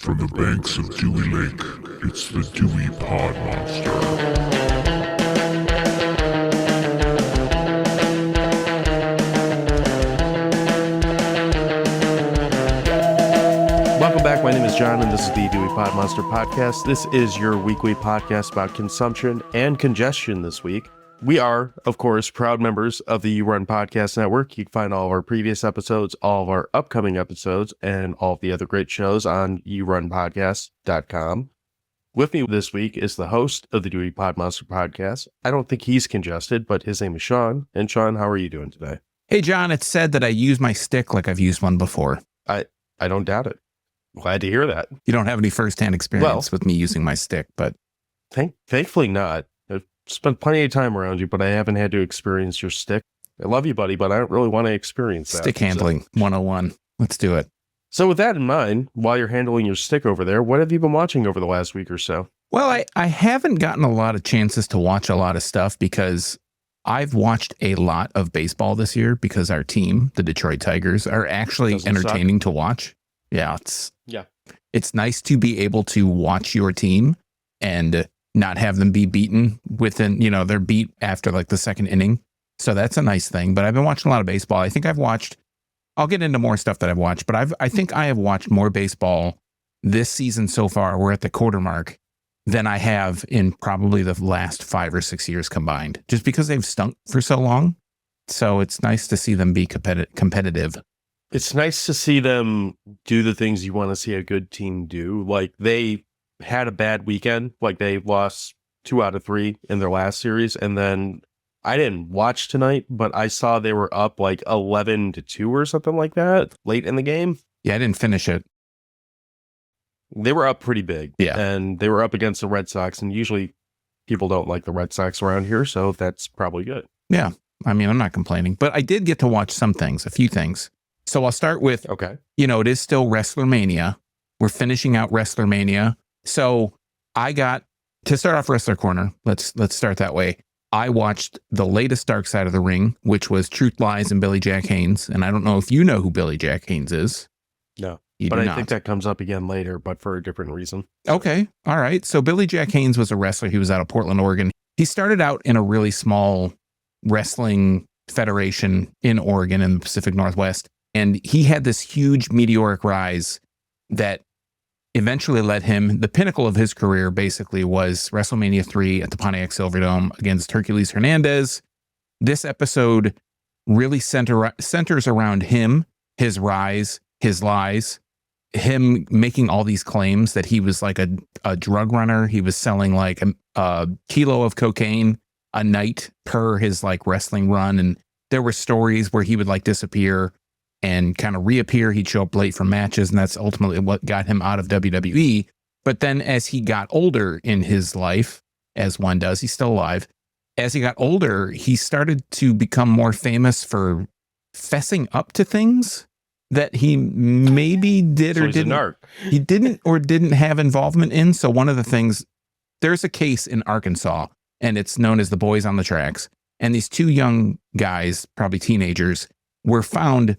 From the banks of Dewey Lake, it's the Dewey Pod Monster. Welcome back. My name is John, and this is the Dewey Pod Monster podcast. This is your weekly podcast about consumption and congestion this week. We are, of course, proud members of the You Run Podcast Network. You can find all of our previous episodes, all of our upcoming episodes, and all of the other great shows on yourunpodcast.com. With me this week is the host of the Dewey Pod Monster podcast. I don't think he's congested, but his name is Sean. And Sean, how are you doing today? Hey, John, it's said that I use my stick like I've used one before. I don't doubt it. Glad to hear that. You don't have any firsthand experience with me using my stick, but... Thankfully not. I've spent plenty of time around you, but I haven't had to experience your stick. I love you, buddy, but I don't really want to experience that. Stick handling 101. Let's do it. So with that in mind, while you're handling your stick over there, what have you been watching over the last week or so? Well, I haven't gotten a lot of chances to watch a lot of stuff because I've watched a lot of baseball this year because our team, the Detroit Tigers, are actually entertaining to watch. Yeah, it's nice to be able to watch your team and not have them be beaten within, they're beat after like the second inning. So that's a nice thing. But I've been watching a lot of baseball. I think I'll get into more stuff that I've watched, but I think I have watched more baseball this season so far. We're at the quarter mark than I have in probably the last 5 or 6 years combined, just because they've stunk for so long. So it's nice to see them be competitive. It's nice to see them do the things you want to see a good team do. Like, they had a bad weekend. Like, they lost 2 out of 3 in their last series. And then I didn't watch tonight, but I saw they were up like 11-2 or something like that late in the game. Yeah, I didn't finish it. They were up pretty big. Yeah. And they were up against the Red Sox. And usually people don't like the Red Sox around here. So that's probably good. Yeah. I mean, I'm not complaining. But I did get to watch a few things. So I'll start with, okay. It is still WrestlerMania. We're finishing out WrestlerMania. So I got to start off Wrestler Corner. Let's start that way. I watched the latest Dark Side of the Ring, which was Truth, Lies, and Billy Jack Haynes. And I don't know if you know who Billy Jack Haynes is. No, you but do I think that comes up again later, but for a different reason. Okay. All right. So Billy Jack Haynes was a wrestler. He was out of Portland, Oregon. He started out in a really small wrestling federation in Oregon in the Pacific Northwest. And he had this huge meteoric rise that eventually led him, the pinnacle of his career basically was WrestleMania 3 at the Pontiac Silverdome against Hercules Hernandez. This episode really centers around him, his rise, his lies, him making all these claims that he was like a drug runner. He was selling like a kilo of cocaine a night per his like wrestling run. And there were stories where he would like disappear and kind of reappear. He'd show up late for matches, and that's ultimately what got him out of WWE. But then as he got older in his life, as one does, he's still alive. As he got older, he started to become more famous for fessing up to things that he maybe did or didn't. He didn't or didn't have involvement in. So one of the things, there's a case in Arkansas, and it's known as the Boys on the Tracks. And these 2 young guys, probably teenagers, were found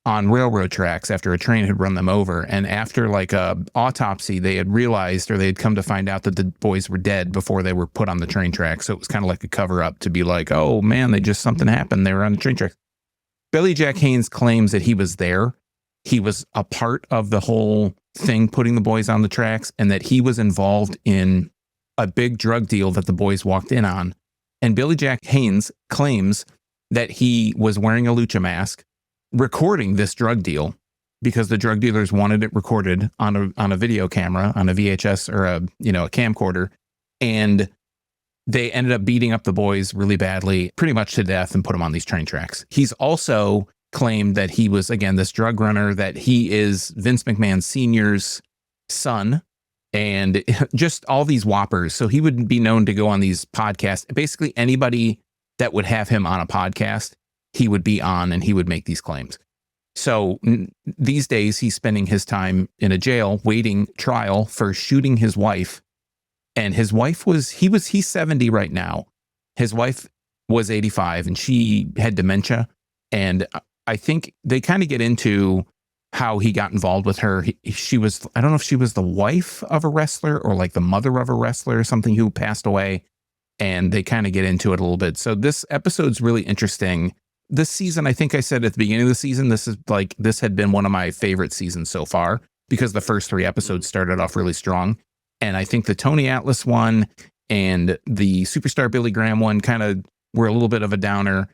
on railroad tracks after a train had run them over. And after like a autopsy, they had realized, or they had come to find out, that the boys were dead before they were put on the train tracks. So it was kind of like a cover up to be like, oh man, something happened. They were on the train tracks. Billy Jack Haynes claims that he was there. He was a part of the whole thing, putting the boys on the tracks, and that he was involved in a big drug deal that the boys walked in on. And Billy Jack Haynes claims that he was wearing a lucha mask, recording this drug deal because the drug dealers wanted it recorded on a video camera, on a VHS or a camcorder. And they ended up beating up the boys really badly, pretty much to death, and put them on these train tracks. He's also claimed that he was, again, this drug runner, that he is Vince McMahon Sr.'s son, and just all these whoppers. So he would be known to go on these podcasts. Basically anybody that would have him on a podcast, he would be on, and he would make these claims. So these days he's spending his time in a jail waiting trial for shooting his wife. And his wife he's 70 right now. His wife was 85, and she had dementia. And I think they kind of get into how he got involved with her. She was, I don't know if she was the wife of a wrestler or like the mother of a wrestler or something who passed away. And they kind of get into it a little bit. So this episode's really interesting. This season, I think I said at the beginning of the season, this had been one of my favorite seasons so far because the first 3 episodes started off really strong. And I think the Tony Atlas one and the Superstar Billy Graham one kind of were a little bit of a downer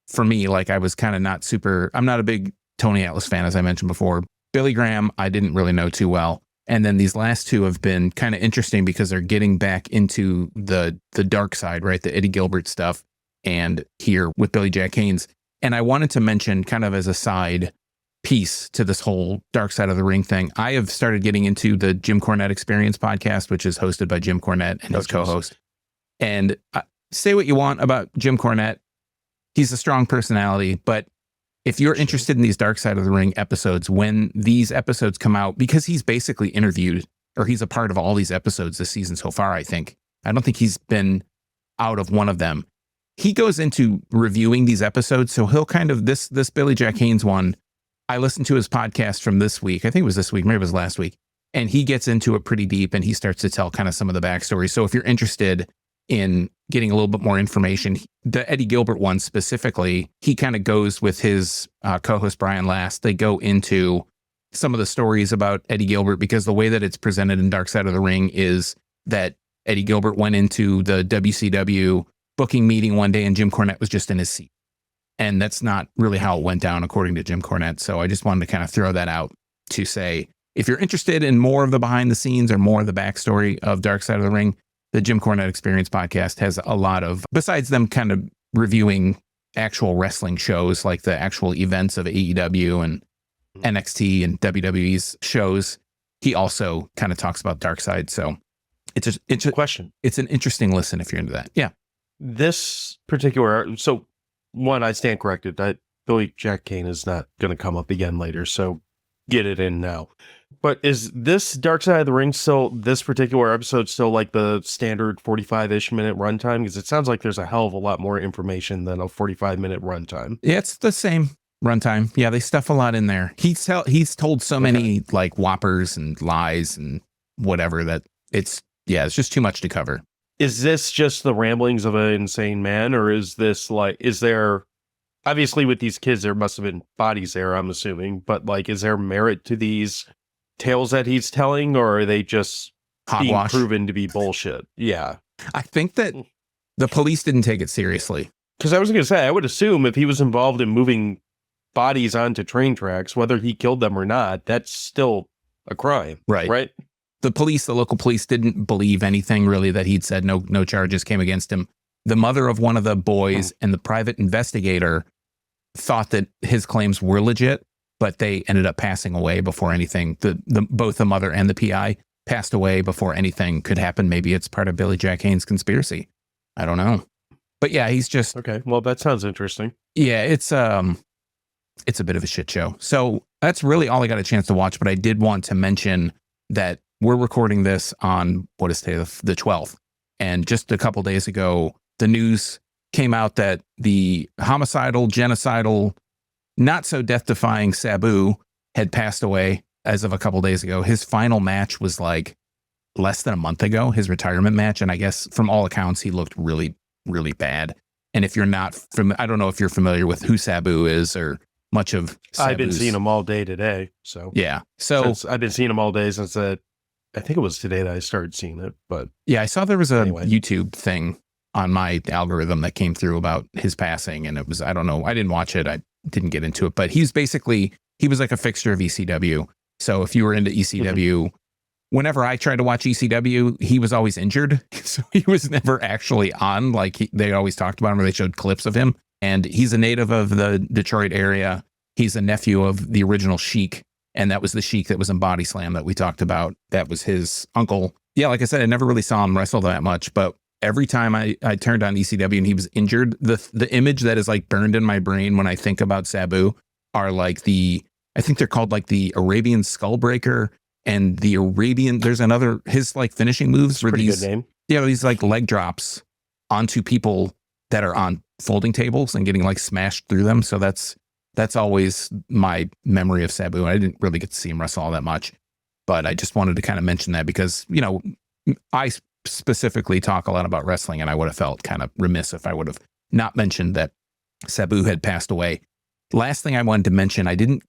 for me. Like I was kind of I'm not a big Tony Atlas fan, as I mentioned before. Billy Graham, I didn't really know too well. And then these last 2 have been kind of interesting because they're getting back into the dark side, right? The Eddie Gilbert stuff. And here with Billy Jack Haynes. And I wanted to mention kind of as a side piece to this whole dark side of the ring thing. I have started getting into the Jim Cornette Experience podcast, which is hosted by Jim Cornette and his co-host. And say what you want about Jim Cornette. He's a strong personality, but if you're interested in these Dark Side of the Ring episodes, when these episodes come out, because he's basically interviewed, or he's a part of all these episodes this season so far, I think. I don't think he's been out of one of them. He goes into reviewing these episodes, so he'll kind of, this Billy Jack Haynes one, I listened to his podcast from this week. I think it was this week, maybe it was last week. And he gets into it pretty deep, and he starts to tell kind of some of the backstory. So if you're interested in getting a little bit more information, the Eddie Gilbert one specifically, he kind of goes with his co-host Brian Last. They go into some of the stories about Eddie Gilbert because the way that it's presented in Dark Side of the Ring is that Eddie Gilbert went into the WCW booking meeting one day and Jim Cornette was just in his seat. And that's not really how it went down, according to Jim Cornette. So I just wanted to kind of throw that out to say, if you're interested in more of the behind the scenes or more of the backstory of Dark Side of the Ring, the Jim Cornette Experience podcast has a lot of, besides them kind of reviewing actual wrestling shows, like the actual events of AEW and NXT and WWE's shows, he also kind of talks about Dark Side. So it's a question. It's an interesting listen if you're into that. Yeah. This particular, so one, I stand corrected that Billy Jack Kane is not going to come up again later. So get it in now. But is this Dark Side of the Ring still, this particular episode still like the standard 45-ish minute runtime? Because it sounds like there's a hell of a lot more information than a 45-minute runtime. Yeah, it's the same runtime. Yeah, they stuff a lot in there. He's told so many like whoppers and lies and whatever that it's just too much to cover. Is this just the ramblings of an insane man, or is this like, is there, obviously with these kids, there must have been bodies there, I'm assuming, but like, is there merit to these tales that he's telling, or are they just being proven to be bullshit? Yeah. I think that the police didn't take it seriously. Because I was going to say, I would assume if he was involved in moving bodies onto train tracks, whether he killed them or not, that's still a crime. Right? The local police didn't believe anything really that he'd said. No charges came against him. The mother of one of the boys and the private investigator thought that his claims were legit, but they ended up passing away before anything. Both the mother and the PI passed away before anything could happen. Maybe it's part of Billy Jack Haynes' conspiracy. I don't know. But yeah, he's just... Okay, well, that sounds interesting. Yeah, it's a bit of a shit show. So that's really all I got a chance to watch, but I did want to mention that we're recording this on, what is today, the 12th. And just a couple days ago, the news came out that the homicidal, genocidal, not so death-defying Sabu had passed away as of a couple days ago. His final match was like less than a month ago, his retirement match. And I guess from all accounts, he looked really, really bad. And if you're not I don't know if you're familiar with who Sabu is or much of Sabu's. I've been seeing him all day today. So yeah. So I've been seeing him all day since I think it was today that I started seeing it. But yeah, I saw there was a YouTube thing on my algorithm that came through about his passing. And it was, I don't know, I didn't watch it. I didn't get into it, but he was like a fixture of ECW. So if you were into ECW, whenever I tried to watch ECW, he was always injured. So he was never actually on. Like they always talked about him, or they showed clips of him. And he's a native of the Detroit area. He's a nephew of the original Sheik. And that was the Sheik that was in Body Slam that we talked about. That was his uncle. Yeah, like I said, I never really saw him wrestle that much, but every time I turned on ECW and he was injured, the image that is like burned in my brain when I think about Sabu are like I think they're called like the Arabian Skullbreaker and the Arabian, there's another, his like finishing moves were these, good name. Yeah, these like leg drops onto people that are on folding tables and getting like smashed through them. So that's That's always my memory of Sabu. I didn't really get to see him wrestle all that much, but I just wanted to kind of mention that because, you know, I specifically talk a lot about wrestling, and I would have felt kind of remiss if I would have not mentioned that Sabu had passed away. Last thing I wanted to mention, I didn't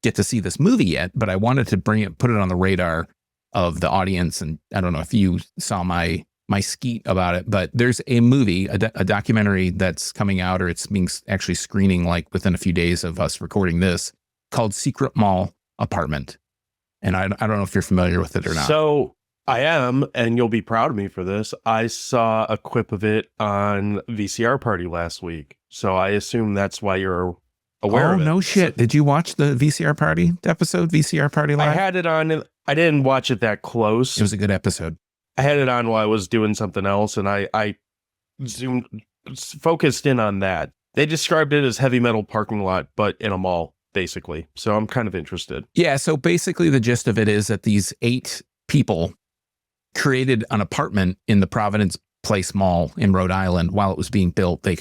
get to see this movie yet, but I wanted to put it on the radar of the audience. And I don't know if you saw my skeet about it, but there's a movie, a documentary that's coming out, or it's being actually screening like within a few days of us recording this, called Secret Mall Apartment. And I don't know if you're familiar with it or not. So I am, and you'll be proud of me for this. I saw a clip of it on VCR Party last week. So I assume that's why you're aware of it. Oh, no shit. Did you watch the VCR Party episode, VCR Party Live? I had it on. I didn't watch it that close. It was a good episode. I had it on while I was doing something else, and I focused in on that. They described it as heavy metal parking lot, but in a mall, basically. So I'm kind of interested. Yeah, so basically the gist of it is that these 8 people created an apartment in the Providence Place Mall in Rhode Island while it was being built. They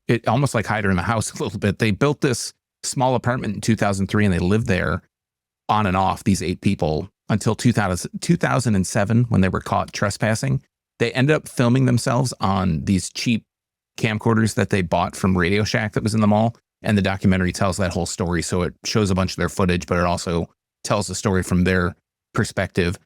it almost like Hider in the House a little bit. They built this small apartment in 2003, and they lived there on and off, these 8 people, until 2007 when they were caught trespassing. They ended up filming themselves on these cheap camcorders that they bought from Radio Shack that was in the mall. And the documentary tells that whole story. So it shows a bunch of their footage, but it also tells the story from their perspective.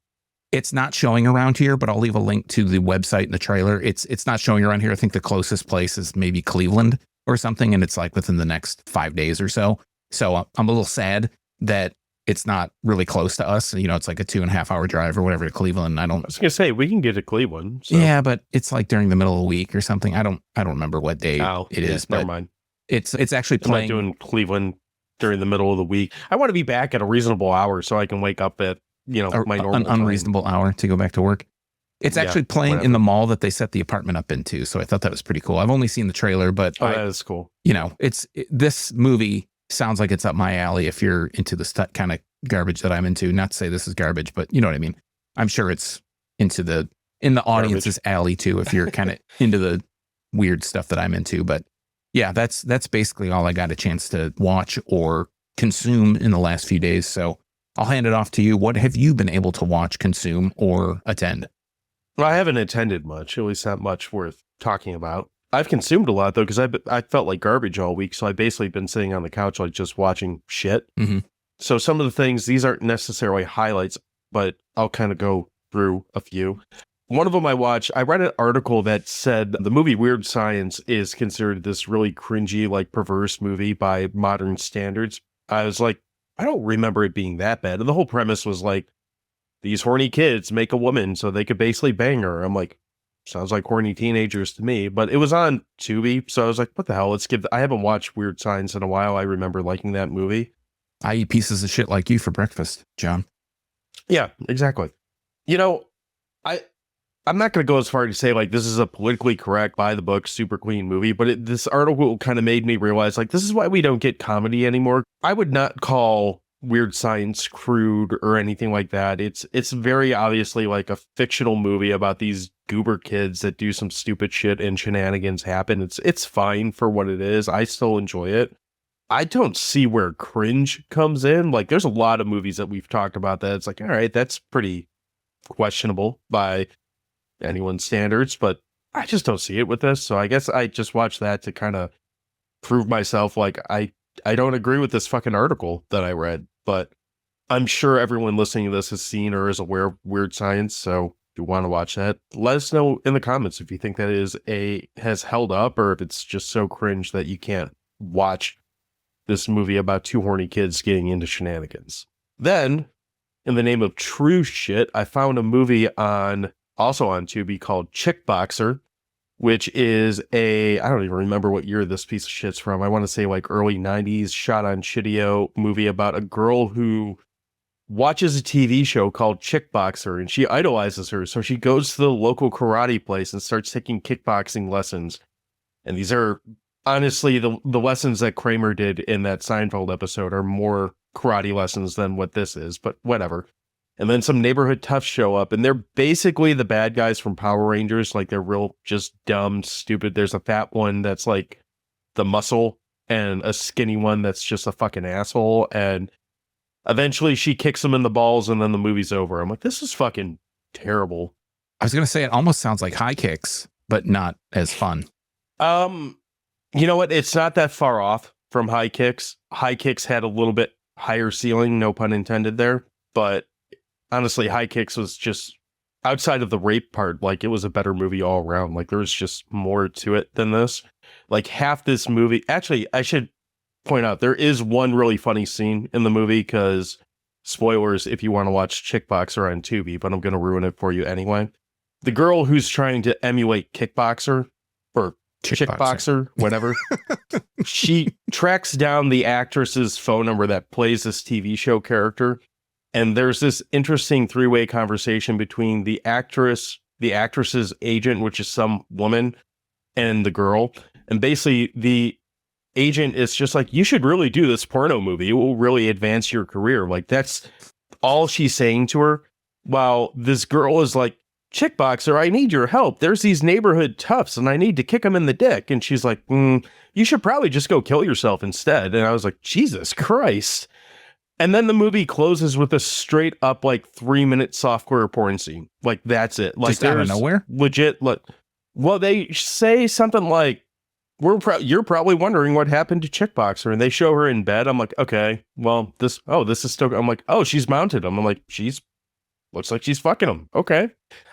It's not showing around here, but I'll leave a link to the website and the trailer. It's not showing around here. I think the closest place is maybe Cleveland or something. And it's like within the next 5 days or so. So I'm a little sad that it's not really close to us. You know, it's like a 2.5 hour drive or whatever to Cleveland. I was gonna say we can get to Cleveland. So. Yeah, but it's like during the middle of the week or something. I don't remember what day it is. But never mind. It's actually playing. I'm not doing Cleveland during the middle of the week. I want to be back at a reasonable hour so I can wake up at my normal an unreasonable hour to go back to work. It's actually playing in the mall that they set the apartment up into. So I thought that was pretty cool. I've only seen the trailer, but that is cool. You know, this movie sounds like it's up my alley if you're into the kind of garbage that I'm into. Not to say this is garbage, but you know what I mean. I'm sure it's in the audience's alley too if you're kind of into the weird stuff that I'm into. But yeah, that's basically all I got a chance to watch or consume in the last few days. So I'll hand it off to you. What have you been able to watch, consume, or attend? Well, I haven't attended much, at least not much worth talking about. I've consumed a lot, though, because I felt like garbage all week, so I've basically been sitting on the couch like just watching shit. Mm-hmm. So some of the things, these aren't necessarily highlights, but I'll kind of go through a few. One of them I watched, I read an article that said the movie Weird Science is considered this really cringy, like perverse movie by modern standards. I was like, I don't remember it being that bad. And the whole premise was like, these horny kids make a woman so they could basically bang her. I'm like, sounds like horny teenagers to me, but it was on Tubi. So I was like, what the hell? I haven't watched Weird Science in a while. I remember liking that movie. I eat pieces of shit like you for breakfast, John. Yeah, exactly. You know, I'm not going to go as far to say like this is a politically correct by the book Super Queen movie, but this article kind of made me realize like this is why we don't get comedy anymore. I would not call Weird Science crude or anything like that. It's very obviously like a fictional movie about these goober kids that do some stupid shit and shenanigans happen. It's fine for what it is. I still enjoy it. I don't see where cringe comes in. Like there's a lot of movies that we've talked about that it's like, all right, that's pretty questionable by anyone's standards, but I just don't see it with this. So I guess I just watched that to kind of prove myself like I don't agree with this fucking article that I read, but I'm sure everyone listening to this has seen or is aware of Weird Science. So if you want to watch that, let us know in the comments if you think that has held up or if it's just so cringe that you can't watch this movie about 2 horny kids getting into shenanigans. Then, in the name of true shit, I found a movie also on Tubi called Chick Boxer, which is I don't even remember what year this piece of shit's from. I want to say like early 90s, shot on Shitio movie about a girl who watches a TV show called Chick Boxer and she idolizes her. So she goes to the local karate place and starts taking kickboxing lessons. And these are honestly the lessons that Kramer did in that Seinfeld episode are more karate lessons than what this is, but whatever. And then some neighborhood toughs show up, and they're basically the bad guys from Power Rangers. Like, they're real just dumb, stupid. There's a fat one that's like the muscle and a skinny one that's just a fucking asshole. And eventually she kicks him in the balls and then the movie's over. I'm like, this is fucking terrible. I was going to say it almost sounds like High Kicks, but not as fun. You know what? It's not that far off from High Kicks. High Kicks had a little bit higher ceiling, no pun intended there. But honestly, High Kicks was just outside of the rape part, like it was a better movie all around. Like there was just more to it than this. Like half this movie, actually, I should point out there is one really funny scene in the movie because spoilers if you want to watch Chickboxer on Tubi, but I'm going to ruin it for you anyway. The girl who's trying to emulate Kickboxer or Chickboxer, whatever, she tracks down the actress's phone number that plays this TV show character. And there's this interesting three-way conversation between the actress's agent, which is some woman, and the girl. And basically, the agent is just like, you should really do this porno movie. It will really advance your career. Like, that's all she's saying to her. While this girl is like, Chickboxer, I need your help. There's these neighborhood toughs, and I need to kick them in the dick. And she's like, you should probably just go kill yourself instead. And I was like, Jesus Christ. And then the movie closes with a straight up like 3-minute softcore porn scene. Like that's it. Like just out of nowhere. Legit. Well, they say something like, "You're probably wondering what happened to Chickboxer," and they show her in bed. I'm like, okay, well, this is still. I'm like, oh, she's mounted him. I'm like, looks like she's fucking him. Okay,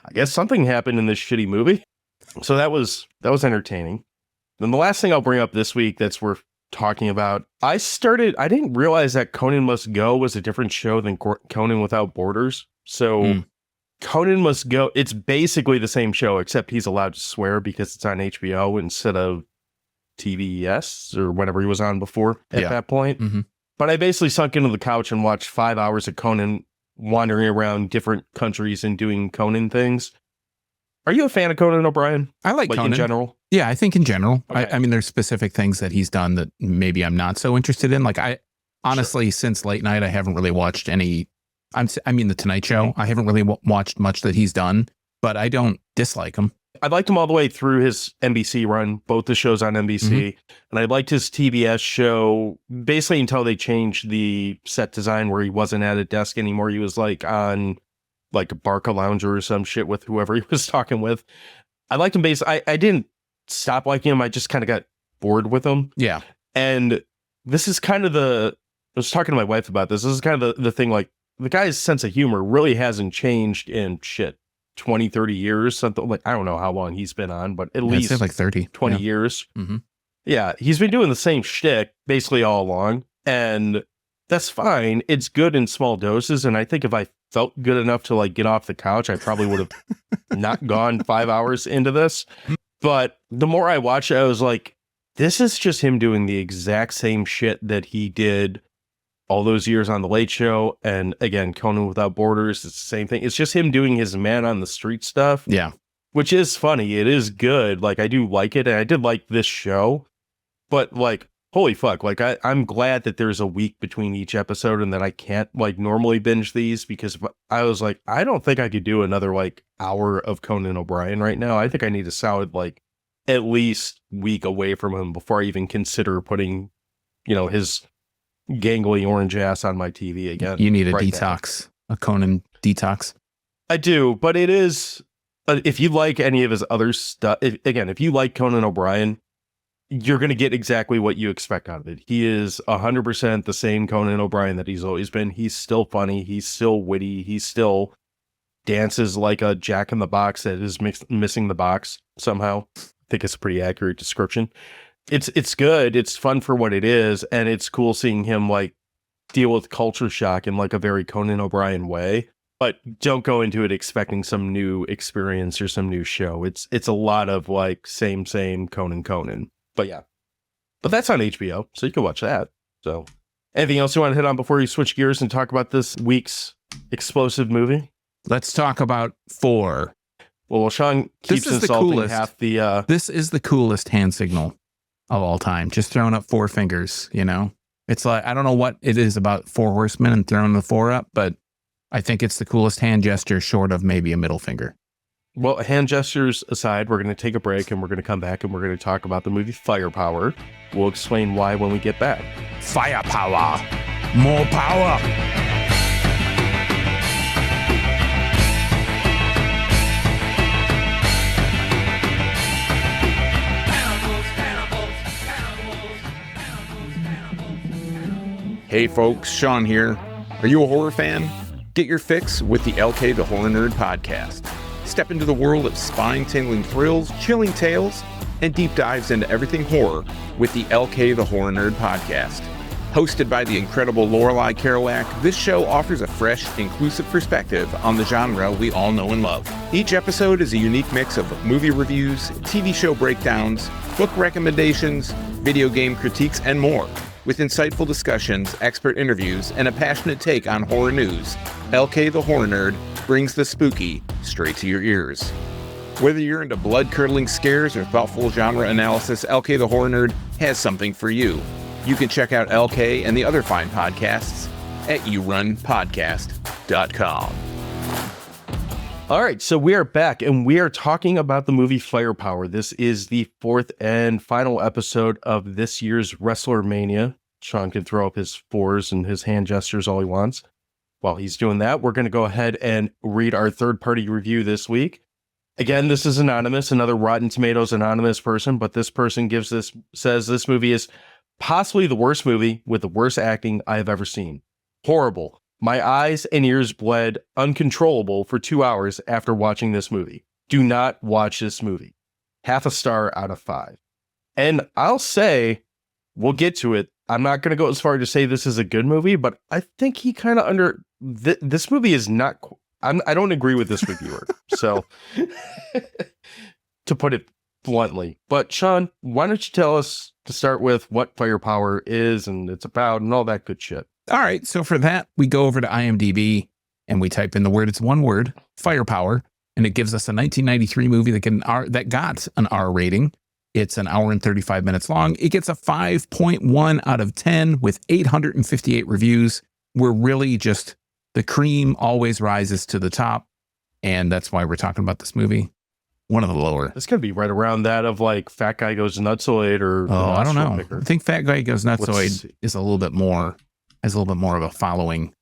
I guess something happened in this shitty movie. So that was entertaining. Then the last thing I'll bring up this week that's worth talking about, I didn't realize that Conan Must Go was a different show than Conan Without Borders. So Conan Must Go, it's basically the same show, except he's allowed to swear because it's on HBO instead of TBS or whatever he was on before at that point. Mm-hmm. But I basically sunk into the couch and watched 5 hours of Conan wandering around different countries and doing Conan things. Are you a fan of Conan O'Brien? I like Conan. In general? Yeah, I think in general. Okay. I mean, there's specific things that he's done that maybe I'm not so interested in. Like honestly, since Late Night, I haven't really watched any. I mean, The Tonight Show. I haven't really watched much that he's done, but I don't dislike him. I liked him all the way through his NBC run, both the shows on NBC, and I liked his TBS show basically until they changed the set design where he wasn't at a desk anymore. He was like on like a Barca Lounger or some shit with whoever he was talking with. I liked him basically. I didn't stop liking him. I just kind of got bored with him. Yeah. And this is kind of I was talking to my wife about this. This is kind of the thing, like the guy's sense of humor really hasn't changed in 20, 30 years, something like, I don't know how long he's been on, but at least like 30, 20 years. Mm-hmm. Yeah. He's been doing the same shtick basically all along. And that's fine. It's good in small doses. And I think if I felt good enough to like get off the couch, I probably would have not gone 5 hours into this. But the more I watched it, I was like, this is just him doing the exact same shit that he did all those years on The Late Show. And again, Conan Without Borders, it's the same thing. It's just him doing his man on the street stuff. Yeah. Which is funny. It is good. Like, I do like it. And I did like this show. But, like, holy fuck. Like, I'm glad that there's a week between each episode and that I can't, like, normally binge these because I was like, I don't think I could do another, like, hour of Conan O'Brien right now. I think I need a solid, like, at least week away from him before I even consider putting, his gangly orange ass on my TV again. You need a detox, a Conan detox. I do, but it is, if you like any of his other stuff, if you like Conan O'Brien, you're going to get exactly what you expect out of it. He is 100% the same Conan O'Brien that he's always been. He's still funny. He's still witty. He still dances like a jack in the box that is missing the box somehow. I think it's a pretty accurate description. It's good. It's fun for what it is. And it's cool seeing him like deal with culture shock in like a very Conan O'Brien way. But don't go into it expecting some new experience or some new show. It's a lot of like same Conan. But yeah. But that's on HBO, so you can watch that. So anything else you want to hit on before you switch gears and talk about this week's explosive movie? Let's talk about 4. Well, Sean keeps insulting half the... This is the coolest hand signal of all time. Just throwing up 4 fingers, It's like, I don't know what it is about 4 horsemen and throwing the 4 up, but I think it's the coolest hand gesture short of maybe a middle finger. Well, hand gestures aside, we're going to take a break and we're going to come back and we're going to talk about the movie Firepower. We'll explain why when we get back. Firepower. More power. Hey folks, Sean here. Are you a horror fan? Get your fix with the LK the Horror Nerd podcast. Step into the world of spine-tingling thrills, chilling tales, and deep dives into everything horror with the LK the Horror Nerd podcast. Hosted by the incredible Lorelei Kerouac, this show offers a fresh, inclusive perspective on the genre we all know and love. Each episode is a unique mix of movie reviews, TV show breakdowns, book recommendations, video game critiques, and more. With insightful discussions, expert interviews, and a passionate take on horror news, LK the Horror Nerd brings the spooky straight to your ears. Whether you're into blood-curdling scares or thoughtful genre analysis, LK the Horror Nerd has something for you. You can check out LK and the other fine podcasts at yourunpodcast.com. All right, so we are back and we are talking about the movie Firepower. This is the fourth and final episode of this year's Wrestler Mania. Sean can throw up his fours and his hand gestures all he wants. While he's doing that, we're going to go ahead and read our third-party review this week. Again, this is anonymous, another Rotten Tomatoes anonymous person, but this person says this movie is possibly the worst movie with the worst acting I have ever seen. Horrible. My eyes and ears bled uncontrollable for 2 hours after watching this movie. Do not watch this movie. 0.5 star out of 5. And I'll say, we'll get to it. I'm not going to go as far to say this is a good movie, but I think he kind of this movie is not. I don't agree with this reviewer. So, to put it bluntly. But Sean, why don't you tell us to start with what Firepower is and it's about and all that good shit. All right, so for that, we go over to IMDb and we type in the word, it's one word, Firepower, and it gives us a 1993 movie that got an R rating. It's an hour and 35 minutes long. It gets a 5.1 out of 10 with 858 reviews. We're really just, the cream always rises to the top, and that's why we're talking about this movie. One of the lower. It's going to be right around that of like Fat Guy Goes Nutsoid or... Oh, I don't know. I think Fat Guy Goes Nutsoid is a little bit more... has a little bit more of a following.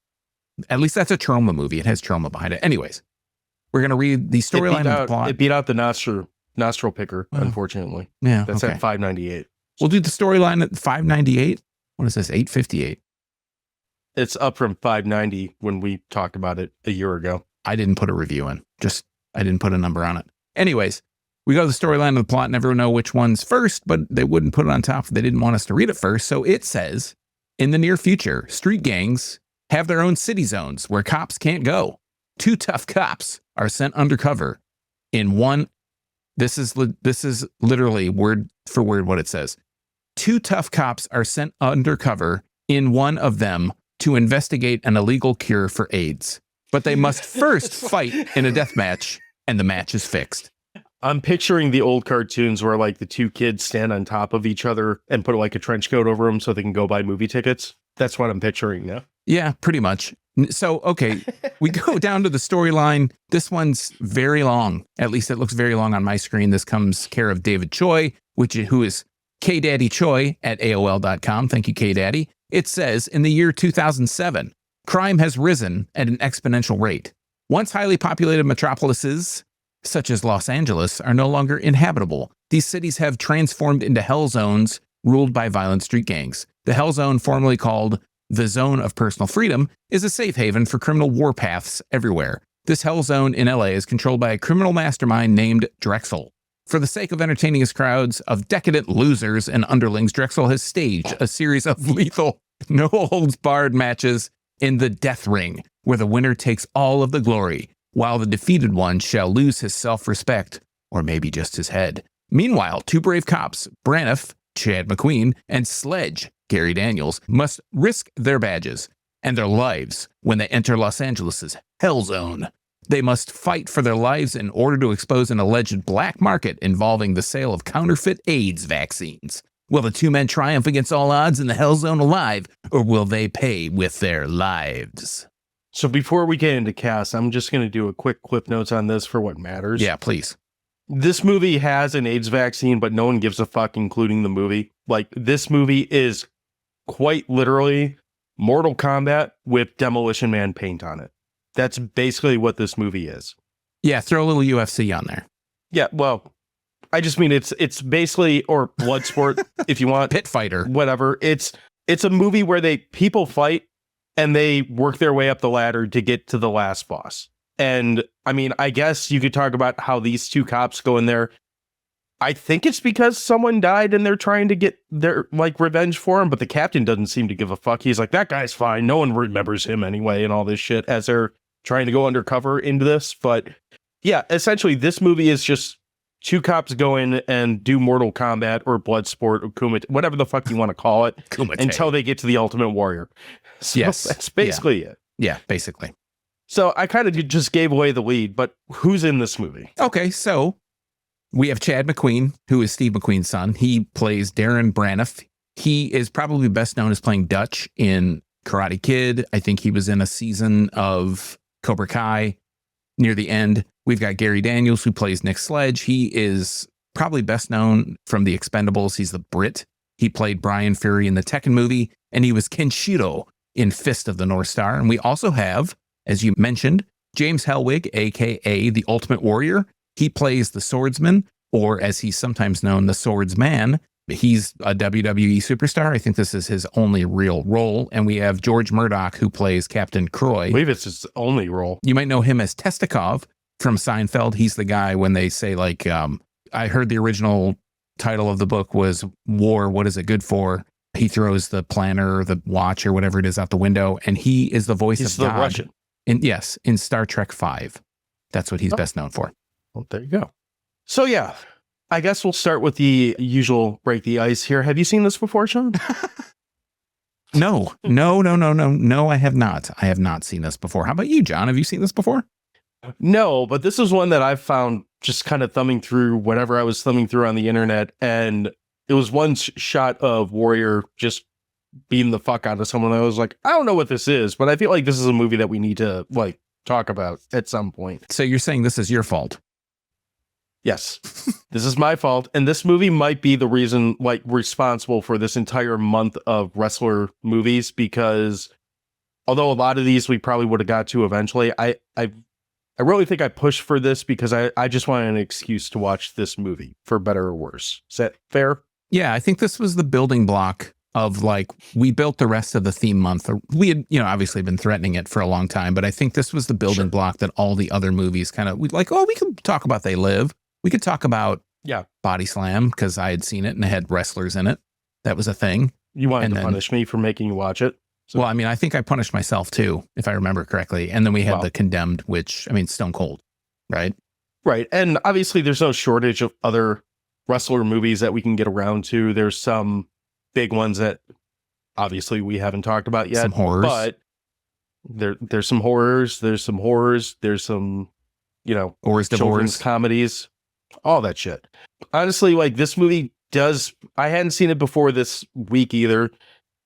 At least that's a trauma movie. It has trauma behind it. Anyways, we're going to read the storyline of the plot. It beat out the nostril picker, unfortunately. Yeah. That's at 598. We'll do the storyline at 598. What is this? 858. It's up from 590 when we talked about it a year ago. I didn't put a review in. I didn't put a number on it. Anyways, we go to the storyline of the plot and everyone know which one's first, but they wouldn't put it on top. They didn't want us to read it first. So it says, in the near future, street gangs have their own city zones where cops can't go. 2 tough cops are sent undercover in one. This is literally word for word what it says. 2 tough cops are sent undercover in one of them to investigate an illegal cure for AIDS. But they must first fight in a death match, and the match is fixed. I'm picturing the old cartoons where like the 2 kids stand on top of each other and put like a trench coat over them so they can go buy movie tickets. That's what I'm picturing now. Yeah, pretty much. So, okay, we go down to the storyline. This one's very long. At least it looks very long on my screen. This comes care of David Choi, who is KDaddy Choi at AOL.com. Thank you, KDaddy. It says, in the year 2007, crime has risen at an exponential rate. Once highly populated metropolises, such as Los Angeles, are no longer inhabitable. These cities have transformed into hell zones ruled by violent street gangs. The hell zone, formerly called the Zone of Personal Freedom, is a safe haven for criminal warpaths everywhere. This hell zone in LA is controlled by a criminal mastermind named Drexel. For the sake of entertaining his crowds of decadent losers and underlings, Drexel has staged a series of lethal, no-holds-barred matches in the Death Ring, where the winner takes all of the glory, while the defeated one shall lose his self-respect, or maybe just his head. Meanwhile, 2 brave cops, Braniff, Chad McQueen, and Sledge, Gary Daniels, must risk their badges and their lives when they enter Los Angeles' Hell Zone. They must fight for their lives in order to expose an alleged black market involving the sale of counterfeit AIDS vaccines. Will the 2 men triumph against all odds in the Hell Zone alive, or will they pay with their lives? So before we get into cast, I'm just going to do a quick clip notes on this for what matters. Yeah, please. This movie has an AIDS vaccine, but no one gives a fuck, including the movie. Like, this movie is quite literally Mortal Kombat with Demolition Man paint on it. That's basically what this movie is. Yeah, throw a little UFC on there. Yeah, well, I just mean it's basically, or Bloodsport, if you want. Pit fighter. Whatever. It's a movie where people fight and they work their way up the ladder to get to the last boss. And I mean, I guess you could talk about how these two cops go in there. I think it's because someone died and they're trying to get their revenge for him, but the captain doesn't seem to give a fuck. He's like, that guy's fine. No one remembers him anyway, and all this shit as they're trying to go undercover into this. But yeah, essentially this movie is just two cops go in and do Mortal Kombat or Bloodsport or Kumite, whatever the fuck you want to call it, until they get to the Ultimate Warrior. So yes. That's basically it. Yeah, basically. So I kind of just gave away the lead, but who's in this movie? Okay, so we have Chad McQueen, who is Steve McQueen's son. He plays Darren Braniff. He is probably best known as playing Dutch in Karate Kid. I think he was in a season of Cobra Kai near the end. We've got Gary Daniels, who plays Nick Sledge. He is probably best known from The Expendables. He's the Brit. He played Brian Fury in the Tekken movie, and he was Kenshiro in Fist of the North Star. And we also have, as you mentioned, James Hellwig, a.k.a. the Ultimate Warrior. He plays the Swordsman, or as he's sometimes known, the Swordsman. He's a WWE superstar. I think this is his only real role. And we have George Murdock, who plays Captain Croy. I believe it's his only role. You might know him as Testikov from Seinfeld. He's the guy when they say, I heard the original title of the book was War, What Is It Good For? He throws the planner or the watch or whatever it is out the window. And he is the voice of God. Russian. In Star Trek V. That's what he's best known for. Well, there you go. So yeah, I guess we'll start with the usual break the ice here. Have you seen this before, Sean? No, I have not. I have not seen this before. How about you, John? Have you seen this before? No, but this is one that I've found just kind of thumbing through whatever I was thumbing through on the internet. And it was one shot of Warrior just beating the fuck out of someone. I was like, I don't know what this is, but I feel like this is a movie that we need to talk about at some point. So you're saying this is your fault? Yes, this is my fault. And this movie might be the reason responsible for this entire month of wrestler movies, because although a lot of these we probably would have got to eventually, I really think I pushed for this because I just wanted an excuse to watch this movie, for better or worse. Is that fair? Yeah, I think this was the building block of we built the rest of the theme month. We had, obviously been threatening it for a long time, but I think this was the building block that all the other movies we can talk about They Live. We could talk about Body Slam because I had seen it and it had wrestlers in it. That was a thing. You wanted to punish me for making you watch it? So. Well, I mean, I think I punished myself too, if I remember correctly. And then we had The Condemned, which, Stone Cold, right? Right. And obviously there's no shortage of other wrestler movies that we can get around to. There's some big ones that obviously we haven't talked about yet. Some horrors. But there's some horrors. There's some horrors. There's some, children's comedies. All that shit. Honestly, this movie I hadn't seen it before this week either.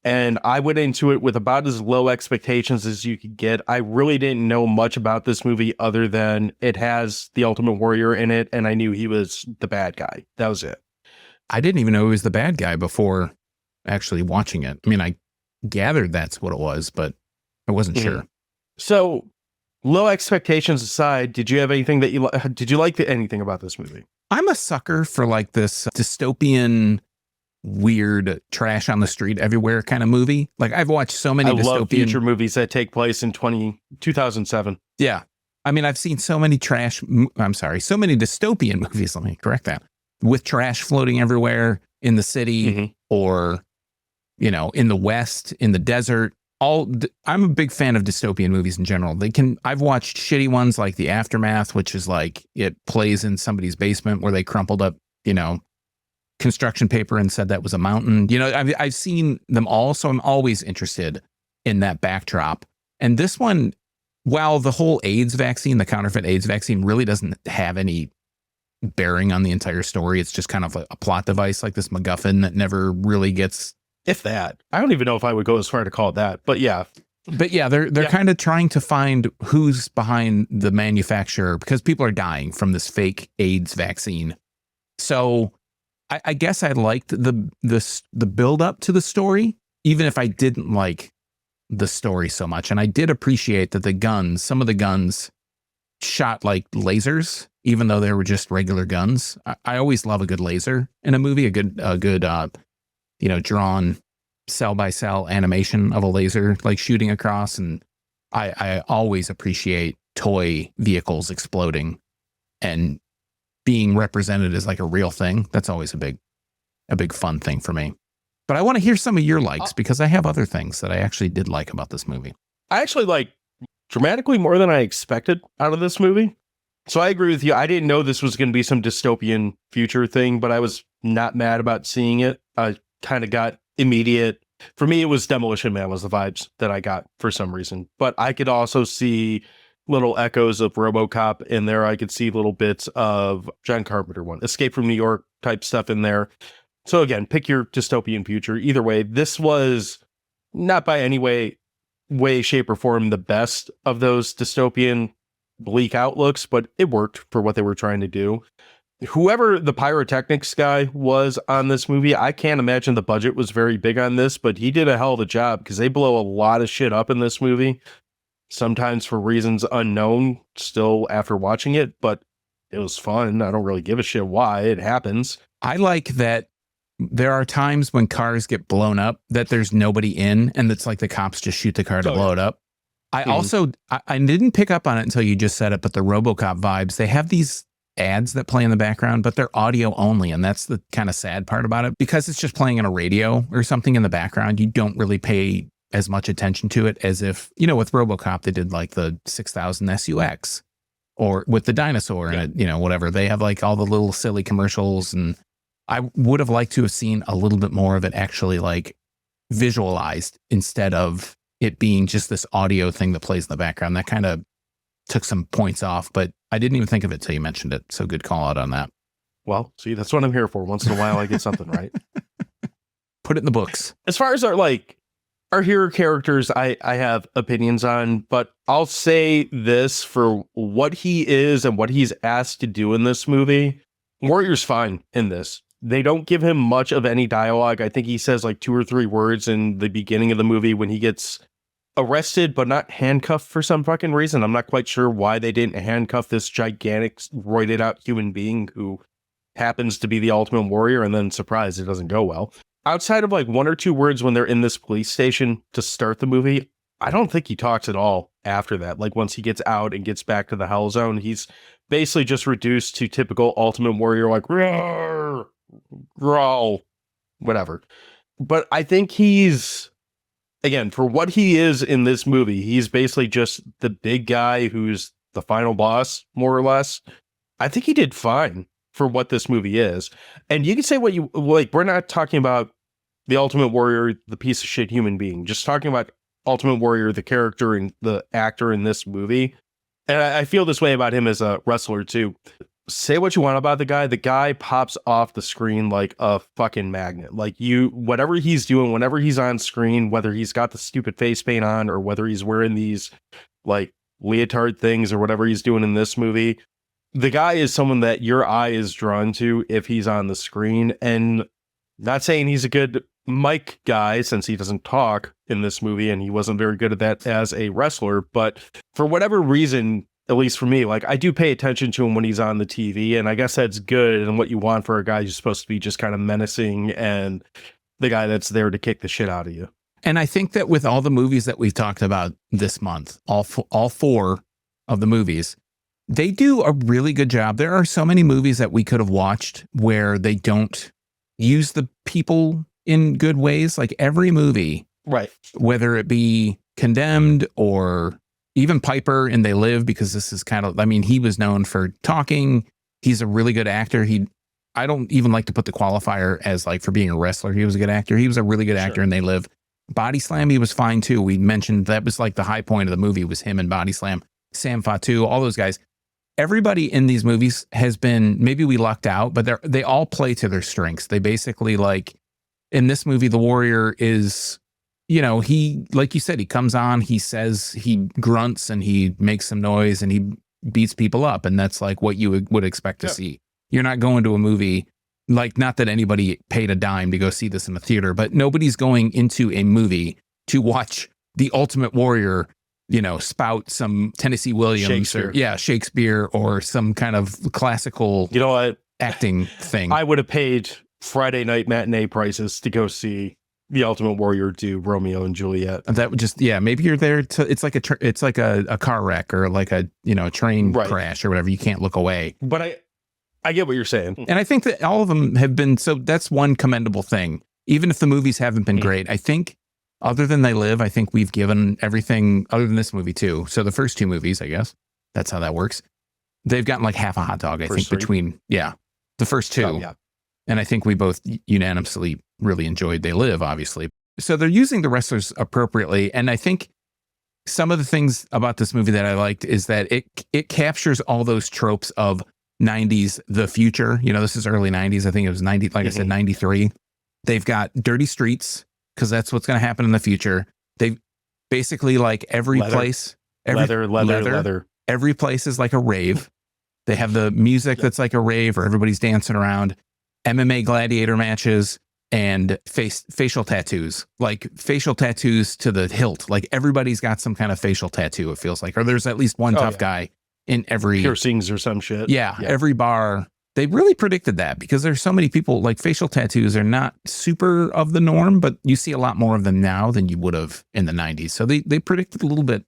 And I went into it with about as low expectations as you could get. I really didn't know much about this movie other than it has the Ultimate Warrior in it. And I knew he was the bad guy. That was it. I didn't even know he was the bad guy before actually watching it. I gathered that's what it was, but I wasn't sure. So, low expectations aside, did you have anything that did you like anything about this movie? I'm a sucker for this dystopian, weird trash on the street everywhere kind of movie. I've watched so many dystopian love future movies that take place in 2007. Yeah. I've seen so many so many dystopian movies. Let me correct that. With trash floating everywhere in the city or, in the West, in the desert. I'm a big fan of dystopian movies in general. I've watched shitty ones like The Aftermath, which is it plays in somebody's basement where they crumpled up, construction paper and said that was a mountain. I've seen them all, so I'm always interested in that backdrop. And this one, while the whole AIDS vaccine, the counterfeit AIDS vaccine, really doesn't have any bearing on the entire story. It's just kind of a plot device, like this MacGuffin that never really gets... If that. I don't even know if I would go as far to call it that, but yeah. But yeah, they're kind of trying to find who's behind the manufacturer because people are dying from this fake AIDS vaccine. So I guess I liked the build up to the story, even if I didn't like the story so much. And I did appreciate that some of the guns shot like lasers, even though they were just regular guns. I always love a good laser in a movie, a good drawn cell by cell animation of a laser like shooting across. And I always appreciate toy vehicles exploding and being represented as like a real thing. That's always a big fun thing for me. But I want to hear some of your likes because I have other things that I actually did like about this movie. I actually like dramatically more than I expected out of this movie. So I agree with you. I didn't know this was going to be some dystopian future thing, but I was not mad about seeing it. I kind of got immediate. For me, it was Demolition Man was the vibes that I got for some reason. But I could also see little echoes of RoboCop in there. I could see little bits of John Carpenter one, Escape from New York type stuff in there. So again, pick your dystopian future. Either way, this was not by any way, shape, or form the best of those dystopian bleak outlooks, but it worked for what they were trying to do. Whoever the pyrotechnics guy was on this movie, I can't imagine the budget was very big on this, but he did a hell of a job because they blow a lot of shit up in this movie, sometimes for reasons unknown still after watching it, but it was fun. I don't really give a shit why it happens. I like that there are times when cars get blown up that there's nobody in, and it's like the cops just shoot the car to blow it up. I also, I didn't pick up on it until you just said it, but the RoboCop vibes, they have these ads that play in the background, but they're audio only. And that's the kind of sad part about it, because it's just playing on a radio or something in the background. You don't really pay as much attention to it as if, with RoboCop, they did like the 6000 SUX or with the dinosaur and whatever. They have like all the little silly commercials, and I would have liked to have seen a little bit more of it actually like visualized instead of it being just this audio thing that plays in the background. That kind of took some points off, but I didn't even think of it till you mentioned it. So good call out on that. Well, see, that's what I'm here for. Once in a while, I get something right. Put it in the books. As far as our hero characters, I have opinions on, but I'll say this for what he is and what he's asked to do in this movie. Warrior's fine in this. They don't give him much of any dialogue. I think he says like 2 or 3 words in the beginning of the movie when he gets arrested, but not handcuffed for some fucking reason. I'm not quite sure why they didn't handcuff this gigantic, roided out human being who happens to be the Ultimate Warrior, and then surprise, it doesn't go well. Outside of like 1 or 2 words when they're in this police station to start the movie, I don't think he talks at all after that. Like once he gets out and gets back to the Hell Zone, he's basically just reduced to typical Ultimate Warrior, like roar, growl, whatever. But I think he's, again, for what he is in this movie, he's basically just the big guy who's the final boss, more or less. I think he did fine for what this movie is. And you can say what you like. We're not talking about the Ultimate Warrior, the piece of shit human being, just talking about Ultimate Warrior, the character and the actor in this movie. And I feel this way about him as a wrestler too. Say what you want about the guy pops off the screen like a fucking magnet. Like whatever he's doing, whenever he's on screen, whether he's got the stupid face paint on or whether he's wearing these like leotard things or whatever he's doing in this movie, the guy is someone that your eye is drawn to if he's on the screen. And not saying he's a good mic guy since he doesn't talk in this movie and he wasn't very good at that as a wrestler, but for whatever reason, at least for me, like I do pay attention to him when he's on the TV, and I guess that's good and what you want for a guy who's supposed to be just kind of menacing and the guy that's there to kick the shit out of you. And I think that with all the movies that we've talked about this month, all 4 of the movies, they do a really good job. There are so many movies that we could have watched where they don't use the people in good ways. Like every movie, right? Whether it be Condemned or even Piper in They Live, because this is kind of, I mean, he was known for talking. He's a really good actor. I don't even like to put the qualifier as like for being a wrestler. He was a good actor. He was a really good actor in They Live. Body Slam, he was fine too. We mentioned that was like the high point of the movie was him and Body Slam. Sam Fatu, all those guys. Everybody in these movies has been, maybe we lucked out, but they all play to their strengths. They basically like, in this movie, the Warrior is you know, he, like you said, he comes on, he says, he grunts and he makes some noise and he beats people up. And that's like what you would expect to see. You're not going to a movie, like, not that anybody paid a dime to go see this in the theater, but nobody's going into a movie to watch the Ultimate Warrior, you know, spout some Tennessee Williams Shakespeare or some kind of classical, you know what, acting thing. I would have paid Friday night matinee prices to go see the Ultimate Warrior do Romeo and Juliet. That would just, maybe you're there to, it's like a car wreck or like a, you know, a train crash or whatever. You can't look away. But I get what you're saying. And I think that all of them have been, so that's one commendable thing. Even if the movies haven't been great, I think other than They Live, I think we've given everything other than this movie too. So the first two movies, I guess that's how that works. They've gotten like half a hot dog, I think, between, the first two. Oh, yeah. And I think we both unanimously really enjoyed They Live, obviously. So they're using the wrestlers appropriately. And I think some of the things about this movie that I liked is that it captures all those tropes of 90s, the future. You know, this is early 90s. I think it was 90, like I said, 93. They've got dirty streets because that's what's going to happen in the future. They basically, like, every place. Leather. Every place is like a rave. They have the music that's like a rave or everybody's dancing around. MMA gladiator matches and facial tattoos, like facial tattoos to the hilt. Like everybody's got some kind of facial tattoo, it feels like, or there's at least one tough guy in every piercings or some shit. Every bar. They really predicted that because there's so many people, like, facial tattoos are not super of the norm, but you see a lot more of them now than you would have in the 90s. So they predicted a little bit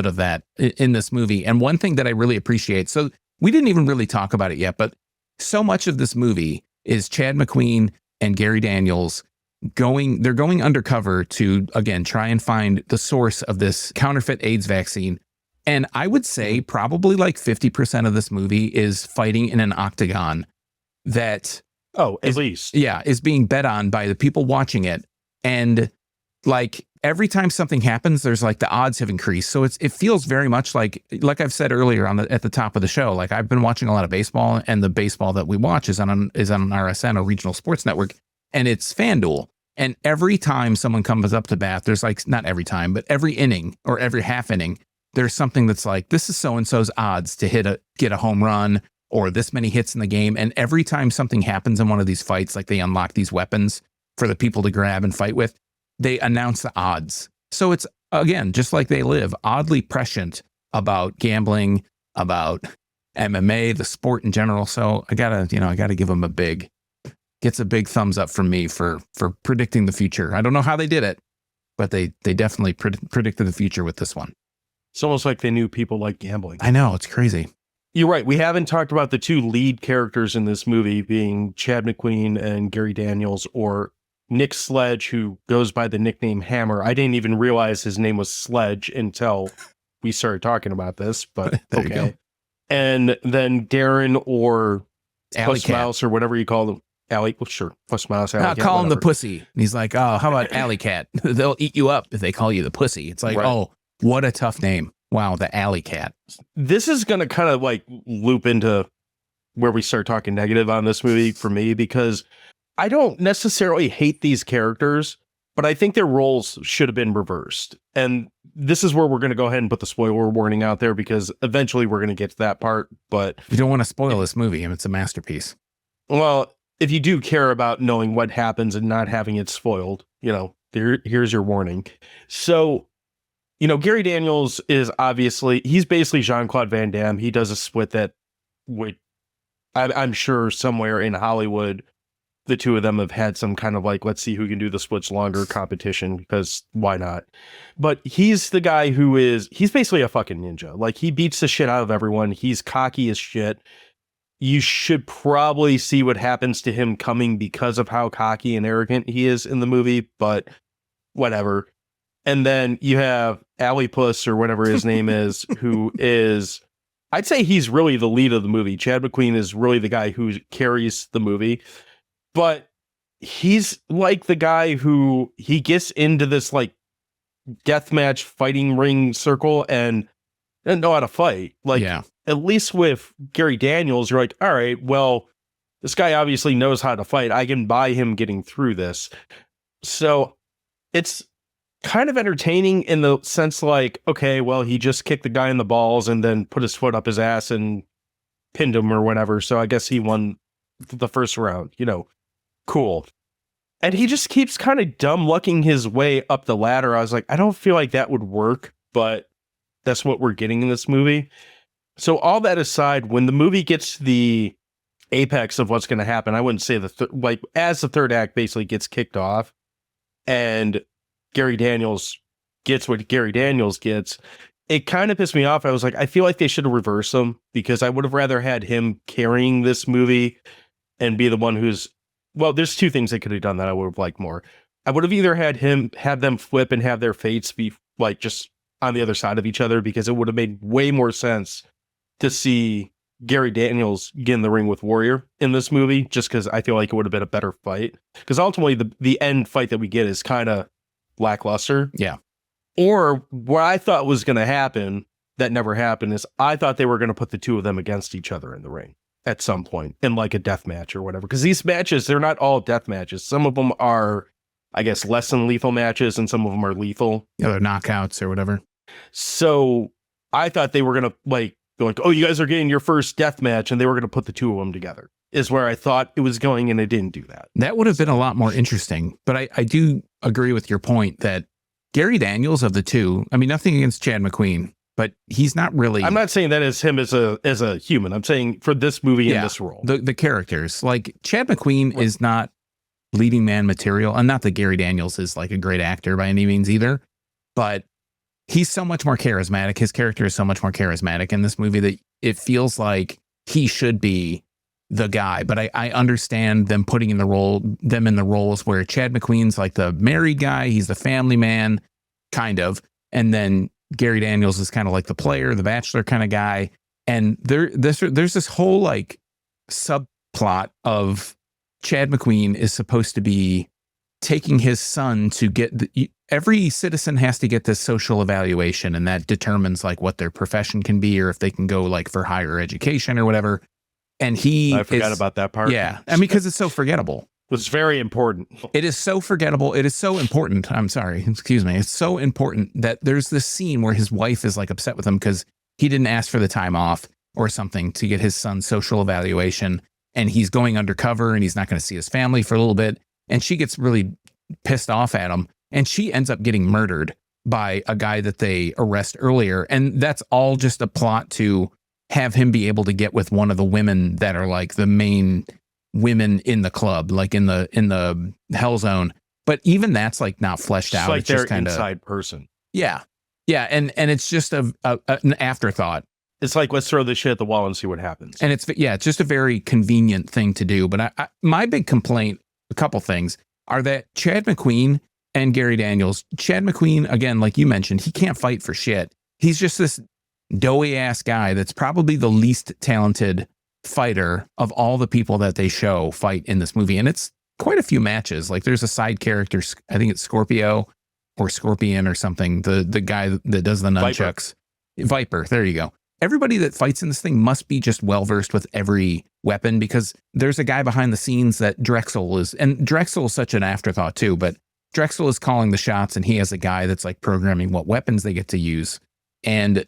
of that in this movie. And one thing that I really appreciate, so we didn't even really talk about it yet, but so much of this movie is Chad McQueen and Gary Daniels they're going undercover to, again, try and find the source of this counterfeit AIDS vaccine. And I would say probably like 50% of this movie is fighting in an octagon that is being bet on by the people watching it. And like every time something happens, there's like the odds have increased. So it feels very much like I've said earlier at the top of the show, like I've been watching a lot of baseball, and the baseball that we watch is on RSN, a regional sports network, and it's FanDuel. And every time someone comes up to bat, there's like, not every time, but every inning or every half inning, there's something that's like, this is so-and-so's odds to get a home run or this many hits in the game. And every time something happens in one of these fights, like they unlock these weapons for the people to grab and fight with, they announce the odds. So it's, again, just like They Live, oddly prescient about gambling, about MMA, the sport in general. So I gotta give them gets a big thumbs up from me for predicting the future. I don't know how they did it, but they definitely predicted the future with this one. It's almost like they knew people like gambling. I know, it's crazy. You're right. We haven't talked about the two lead characters in this movie being Chad McQueen and Gary Daniels, or Nick Sledge, who goes by the nickname Hammer. I didn't even realize his name was Sledge until we started talking about this, but okay. And then Darren, or Puss Mouse, or whatever you call them. Alley, well, sure. Puss Mouse, Alley Cat, call him the pussy. And he's like, oh, how about Alley Cat? They'll eat you up if they call you the pussy. It's like, oh, what a tough name. Wow, the Alley Cat. This is going to kind of like loop into where we start talking negative on this movie for me, because I don't necessarily hate these characters, but I think their roles should have been reversed. And this is where we're going to go ahead and put the spoiler warning out there, because eventually we're going to get to that part. But you don't want to spoil this movie, and it's a masterpiece. Well, if you do care about knowing what happens and not having it spoiled, here's your warning. So, Gary Daniels is he's basically Jean-Claude Van Damme. He does a split that I'm sure somewhere in Hollywood, the two of them have had some kind of like, let's see who can do the splits longer competition, because why not? But he's the guy he's basically a fucking ninja. Like, he beats the shit out of everyone. He's cocky as shit. You should probably see what happens to him coming because of how cocky and arrogant he is in the movie, but whatever. And then you have Alley Puss, or whatever his name is, who is, I'd say he's really the lead of the movie. Chad McQueen is really the guy who carries the movie, but he's like the guy who he gets into this like deathmatch fighting ring circle and doesn't know how to fight. Like, at least with Gary Daniels, you're like, all right, well, this guy obviously knows how to fight. I can buy him getting through this. So it's kind of entertaining in the sense like, okay, well, he just kicked the guy in the balls and then put his foot up his ass and pinned him or whatever. So I guess he won the first round, cool. And he just keeps kind of dumb lucking his way up the ladder. I was like, I don't feel like that would work, but that's what we're getting in this movie. So all that aside, when the movie gets to the apex of what's going to happen, I wouldn't say as the third act basically gets kicked off and Gary Daniels gets what Gary Daniels gets, it kind of pissed me off. I was like, I feel like they should have reversed him, because I would have rather had him carrying this movie and be the one who's, well, there's two things they could have done that I would have liked more. I would have either had them flip and have their fates be like just on the other side of each other, because it would have made way more sense to see Gary Daniels get in the ring with Warrior in this movie, just because I feel like it would have been a better fight. Because ultimately the end fight that we get is kind of lackluster. Yeah. Or what I thought was going to happen that never happened is I thought they were going to put the two of them against each other in the ring at some point in like a death match or whatever. Because these matches, they're not all death matches. Some of them are, I guess, less than lethal matches, and some of them are lethal. Yeah, they're knockouts or whatever. So I thought they were going to go like, oh, you guys are getting your first death match, and they were going to put the two of them together, is where I thought it was going, and it didn't do that. That would have been a lot more interesting. But I do agree with your point that Gary Daniels of the two, I mean, nothing against Chad McQueen, but he's not really. I'm not saying that as him as a human. I'm saying for this movie in this role. The characters. Like Chad McQueen is not leading man material. And not that Gary Daniels is like a great actor by any means either, but he's so much more charismatic. His character is so much more charismatic in this movie that it feels like he should be the guy. But I understand them putting them in the roles where Chad McQueen's like the married guy, he's the family man, kind of, and then Gary Daniels is kind of like the player, the bachelor kind of guy. And there's this whole like subplot of Chad McQueen is supposed to be taking his son to get every citizen has to get this social evaluation, and that determines like what their profession can be, or if they can go like for higher education or whatever. And I forgot about that part. Yeah. I mean, because it's so forgettable. It's very important. It is so forgettable. It is so important. I'm sorry. Excuse me. It's so important that there's this scene where his wife is like upset with him because he didn't ask for the time off or something to get his son's social evaluation. And he's going undercover and he's not going to see his family for a little bit. And she gets really pissed off at him. And she ends up getting murdered by a guy that they arrest earlier. And that's all just a plot to have him be able to get with one of the women that are like the main women in the club, like in the hell zone. But even that's like not fleshed out. Like it's just their kind inside person. Yeah. Yeah. And it's just an afterthought. It's like, let's throw this shit at the wall and see what happens. And it's just a very convenient thing to do. But my big complaint, a couple things, are that Chad McQueen and Gary Daniels, Chad McQueen, again, like you mentioned, he can't fight for shit. He's just this doughy ass guy that's probably the least talented fighter of all the people that they show fight in this movie. And it's quite a few matches. Like there's a side character, I think it's Scorpio or Scorpion or something, the guy that does the nunchucks. Viper, there you go. Everybody that fights in this thing must be just well versed with every weapon, because there's a guy behind the scenes that Drexel is, and Drexel is such an afterthought too, but Drexel is calling the shots, and he has a guy that's like programming what weapons they get to use. And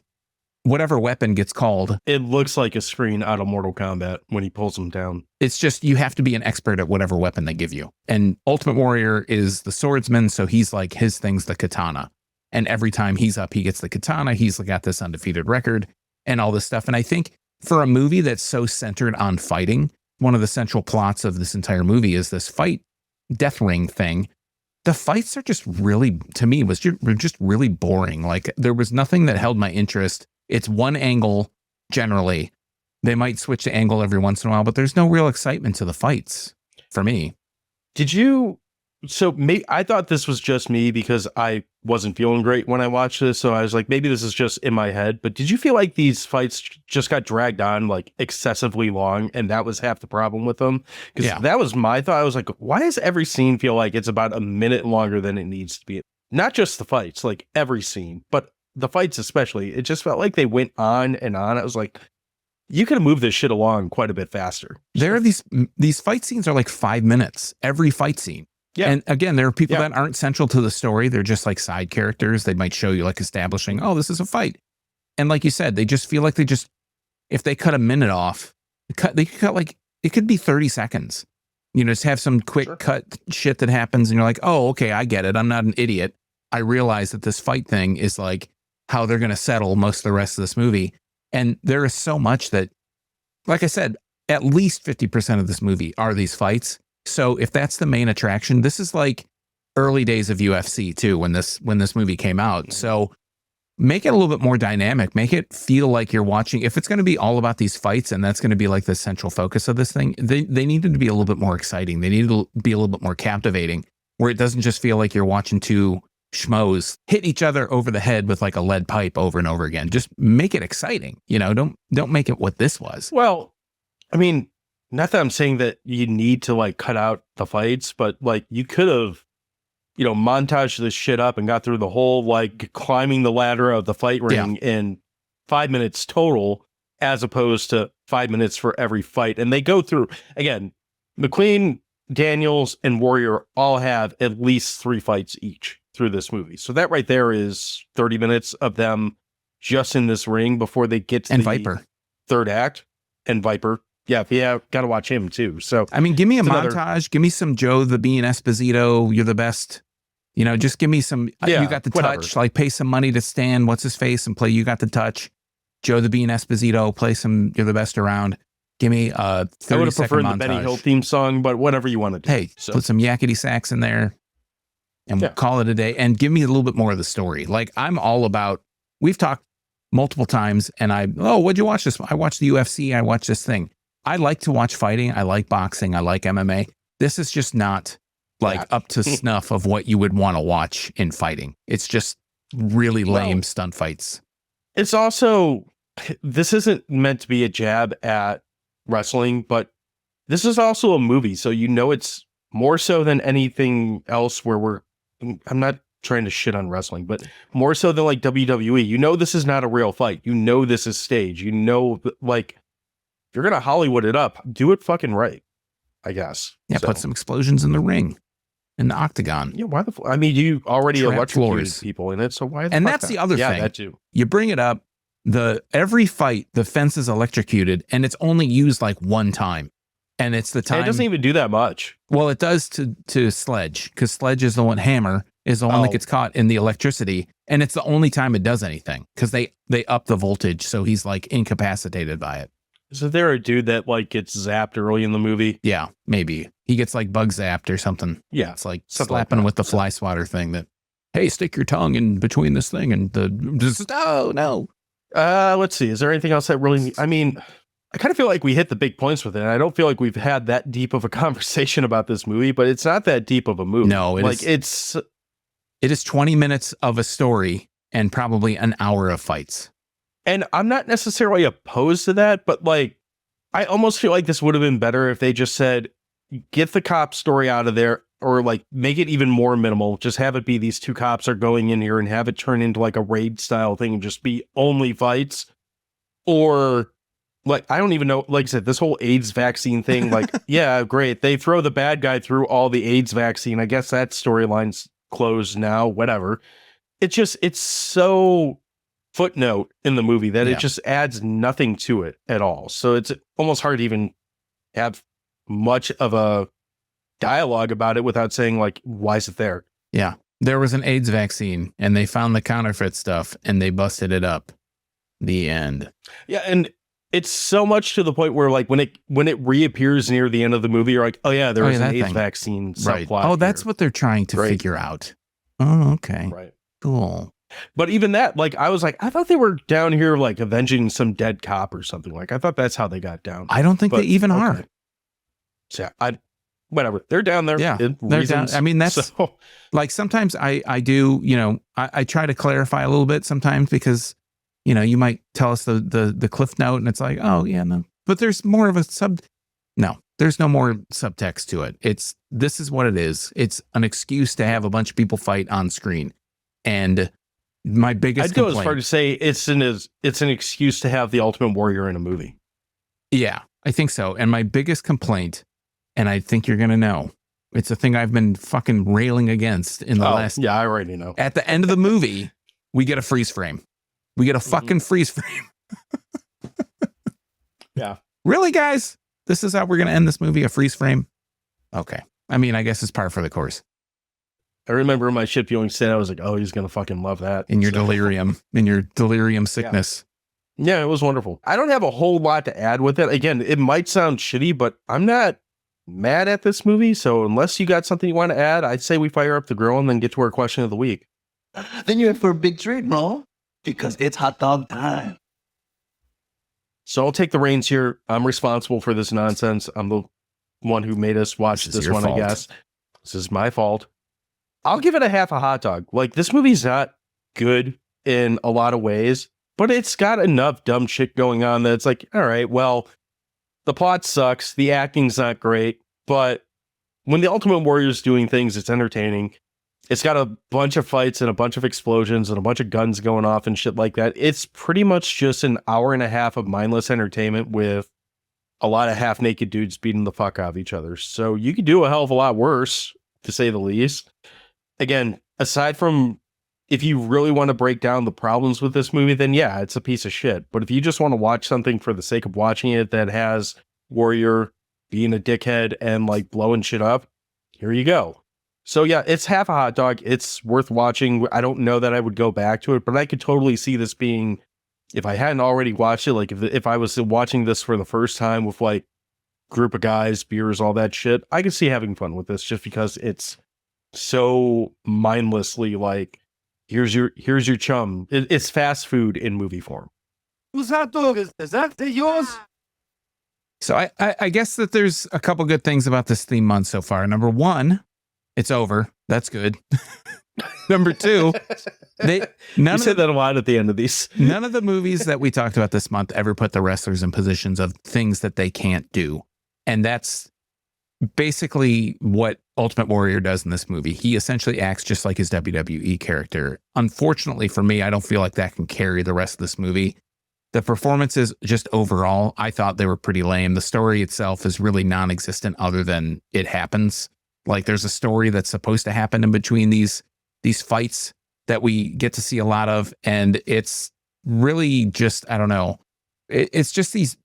whatever weapon gets called, it looks like a screen out of Mortal Kombat when he pulls them down. It's just, you have to be an expert at whatever weapon they give you. And Ultimate Warrior is the swordsman, so he's like, his thing's the katana. And every time he's up, he gets the katana. He's got this undefeated record and all this stuff. And I think for a movie that's so centered on fighting, one of the central plots of this entire movie is this death ring thing. The fights are just really, to me, was just really boring. Like there was nothing that held my interest. It's one angle generally. They might switch to angle every once in a while, but there's no real excitement to the fights for me. I thought this was just me because I wasn't feeling great when I watched this. So I was like, maybe this is just in my head. But did you feel like these fights just got dragged on like excessively long, and that was half the problem with them? Because that was my thought. I was like, why does every scene feel like it's about a minute longer than it needs to be? Not just the fights, like every scene, but the fights especially. It just felt like they went on and on. I was like, you could have moved this shit along quite a bit faster. There are these fight scenes are like 5 minutes every fight scene. Yeah. And again, there are people that aren't central to the story. They're just like side characters. They might show you like establishing, oh, this is a fight. And like you said, they just feel like if they cut a minute off, they could cut like, it could be 30 seconds. Just have some quick cut shit that happens and you're like, oh, okay, I get it. I'm not an idiot. I realize that this fight thing is like how they're going to settle most of the rest of this movie. And there is so much that, like I said, at least 50% of this movie are these fights. So if that's the main attraction, this is like early days of UFC too, when this movie came out. So make it a little bit more dynamic, make it feel like you're watching. If it's going to be all about these fights and that's going to be like the central focus of this thing, they needed to be a little bit more exciting. They needed to be a little bit more captivating, where it doesn't just feel like you're watching two schmoes hit each other over the head with like a lead pipe over and over again. Just make it exciting. Don't make it what this was. Well, I mean, not that I'm saying that you need to like cut out the fights, but like you could have, montaged this shit up and got through the whole like climbing the ladder of the fight ring in 5 minutes total, as opposed to 5 minutes for every fight. And they go through, again, McQueen, Daniels, and Warrior all have at least 3 fights each through this movie. So that right there is 30 minutes of them just in this ring before they get to the Viper third act. And Viper. Yeah, got to watch him too. So, I mean, give me a montage. Give me some Joe the Bean Esposito. You're the best. Just give me some. You got the touch. Like, pay some money to Stan. What's his face and play. You got the touch. Joe the Bean Esposito. Play some. You're the best around. Give me a 30 I would have preferred montage. the Benny Hill theme song, but whatever you want to do. Hey, put some yakety sax in there, and we'll call it a day. And give me a little bit more of the story. Like, I'm all about. We've talked multiple times, and what'd you watch this? I watched the UFC. I watched this thing. I like to watch fighting. I like boxing. I like MMA. This is just not like up to snuff of what you would want to watch in fighting. It's just really lame stunt fights. It's also, this isn't meant to be a jab at wrestling, but this is also a movie. So, it's more so than anything else where I'm not trying to shit on wrestling, but more so than like WWE. This is not a real fight. This is stage. Like, you're going to Hollywood it up. Do it fucking right, I guess. Yeah, put some explosions in the ring, in the octagon. Yeah, why the I mean, you already electrocuted people in it, so why the And fuck that's not? the other thing. Yeah, that too. You bring it up, every fight, the fence is electrocuted, and it's only used like one time. And it's the time. And it doesn't even do that much. Well, it does to Sledge, because Sledge is the one, Hammer is the one that gets caught in the electricity. And it's the only time it does anything, because they up the voltage, so he's like incapacitated by it. Is there a dude that like gets zapped early in the movie? Yeah, maybe. He gets like bug zapped or something. Yeah. It's like slapping with the fly swatter thing that, hey, stick your tongue in between this thing and no. Let's see. Is there anything else that really, I mean, I kind of feel like we hit the big points with it. And I don't feel like we've had that deep of a conversation about this movie, but it's not that deep of a movie. No, it is 20 minutes of a story and probably an hour of fights. And I'm not necessarily opposed to that, but like, I almost feel like this would have been better if they just said, get the cop story out of there, or like make it even more minimal. Just have it be these 2 cops are going in here and have it turn into like a raid style thing and just be only fights. Or like, I don't even know, like I said, this whole AIDS vaccine thing, like, yeah, great. They throw the bad guy through all the AIDS vaccine. I guess that storyline's closed now, whatever. It's so footnote in the movie that it just adds nothing to it at all. So it's almost hard to even have much of a dialogue about it without saying like, why is it there? Yeah. There was an AIDS vaccine and they found the counterfeit stuff and they busted it up. The end. Yeah. And it's so much to the point where like when it reappears near the end of the movie, you're like, oh yeah, there was an AIDS vaccine subplot. Right. Oh, that's what they're trying to figure out. Oh, okay. Right. Cool. But even that, like, I was like, I thought they were down here, like, avenging some dead cop or something. Like, I thought that's how they got down. I don't think they even are. So, whatever. They're down there. Yeah, they're down. I mean, that's like, sometimes I do, I try to clarify a little bit sometimes because, you might tell us the cliff note and it's like, oh, yeah, no. But there's more of a there's no more subtext to it. This is what it is. It's an excuse to have a bunch of people fight on screen. And my biggest I'd go as far to say it's an excuse to have the Ultimate Warrior in a movie. Yeah, I think so. And my biggest complaint, and I think you're going to know, It's a thing I've been fucking railing against in the last. Yeah, I already know. At the end of the movie, we get a freeze frame. We get a fucking freeze frame. Yeah. Really, guys? This is how we're going to end this movie? A freeze frame? Okay. I mean, I guess it's par for the course. I remember my ship viewing set, I was like, oh, he's going to fucking love that. In your delirium sickness. Yeah, it was wonderful. I don't have a whole lot to add with it. Again, it might sound shitty, but I'm not mad at this movie. So unless you got something you want to add, I'd say we fire up the grill and then get to our question of the week. Then you're in for a big treat, no? Because it's hot dog time. So I'll take the reins here. I'm responsible for this nonsense. I'm the one who made us watch this one, I guess. This is my fault. I'll give it a half a hot dog. Like, this movie's not good in a lot of ways, but it's got enough dumb shit going on that it's like, all right, well, the plot sucks. The acting's not great, but when the Ultimate Warrior's doing things, it's entertaining. It's got a bunch of fights and a bunch of explosions and a bunch of guns going off and shit like that. It's pretty much just an hour and a half of mindless entertainment with a lot of half-naked dudes beating the fuck out of each other. So you could do a hell of a lot worse, to say the least. Again, aside from if you really want to break down the problems with this movie, then yeah, it's a piece of shit. But if you just want to watch something for the sake of watching it that has Warrior being a dickhead and like blowing shit up, here you go. So yeah, it's half a hot dog. It's worth watching. I don't know that I would go back to it, but I could totally see this being, if I hadn't already watched it, like if I was watching this for the first time with like group of guys, beers, all that shit, I could see having fun with this just because it's so mindlessly like, here's your chum. It's fast food in movie form. Whose hot dog is that yours? So I guess that there's a couple good things about this theme month so far. Number one, it's over. That's good. Number two, You said that a lot at the end of these. None of the movies that we talked about this month ever put the wrestlers in positions of things that they can't do. And that's basically what Ultimate Warrior does in this movie. He essentially acts just like his WWE character. Unfortunately for me, I don't feel like that can carry the rest of this movie. The performances just overall, I thought they were pretty lame. The story itself is really non-existent other than it happens. Like there's a story that's supposed to happen in between these fights that we get to see a lot of. And it's really just, I don't know. It's just these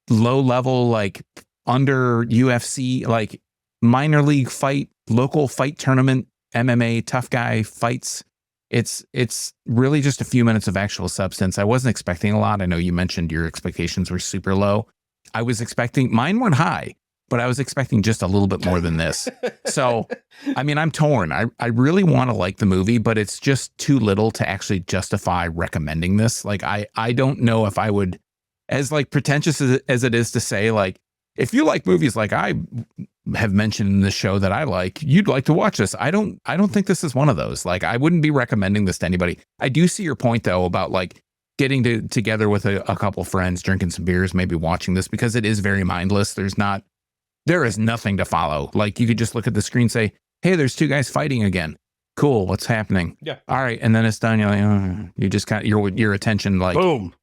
low level, like under UFC, like minor league fight, local fight tournament, MMA, tough guy fights. It's really just a few minutes of actual substance. I wasn't expecting a lot. I know you mentioned your expectations were super low. I was expecting, mine weren't high, but I was expecting just a little bit more than this. So, I mean, I'm torn. I really want to like the movie, but it's just too little to actually justify recommending this. Like, I don't know if I would, as like pretentious as it is to say, like, if you like movies like I have mentioned in the show that I like, you'd like to watch this. I don't think this is one of those. Like, I wouldn't be recommending this to anybody. I do see your point though about like getting together with a couple friends, drinking some beers, maybe watching this, because it is very mindless. There is nothing to follow. Like, you could just look at the screen, say, hey, there's two guys fighting again. Cool. What's happening? Yeah. All right. And then it's done. You're like, oh, you just kind of, your attention, like, boom.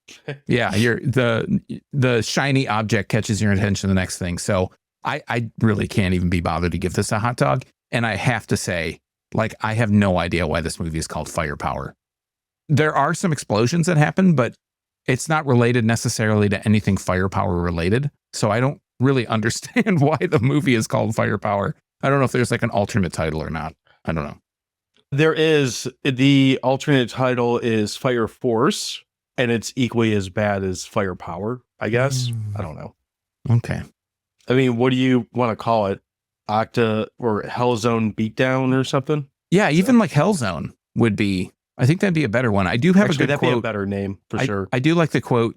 Yeah. The shiny object catches your attention, the next thing. So I really can't even be bothered to give this a hot dog. And I have to say, like, I have no idea why this movie is called Firepower. There are some explosions that happen, but it's not related necessarily to anything firepower related. So I don't really understand why the movie is called Firepower. I don't know if there's like an alternate title or not. I don't know. There is. The alternate title is Fire Force, and it's equally as bad as Firepower, I guess. I don't know. Okay. I mean, what do you want to call it? Octa or Hellzone Beatdown or something? Yeah, even like Hellzone would be, I think that'd be a better one. I do have Actually, a good that'd quote. be a better name for sure. I do like the quote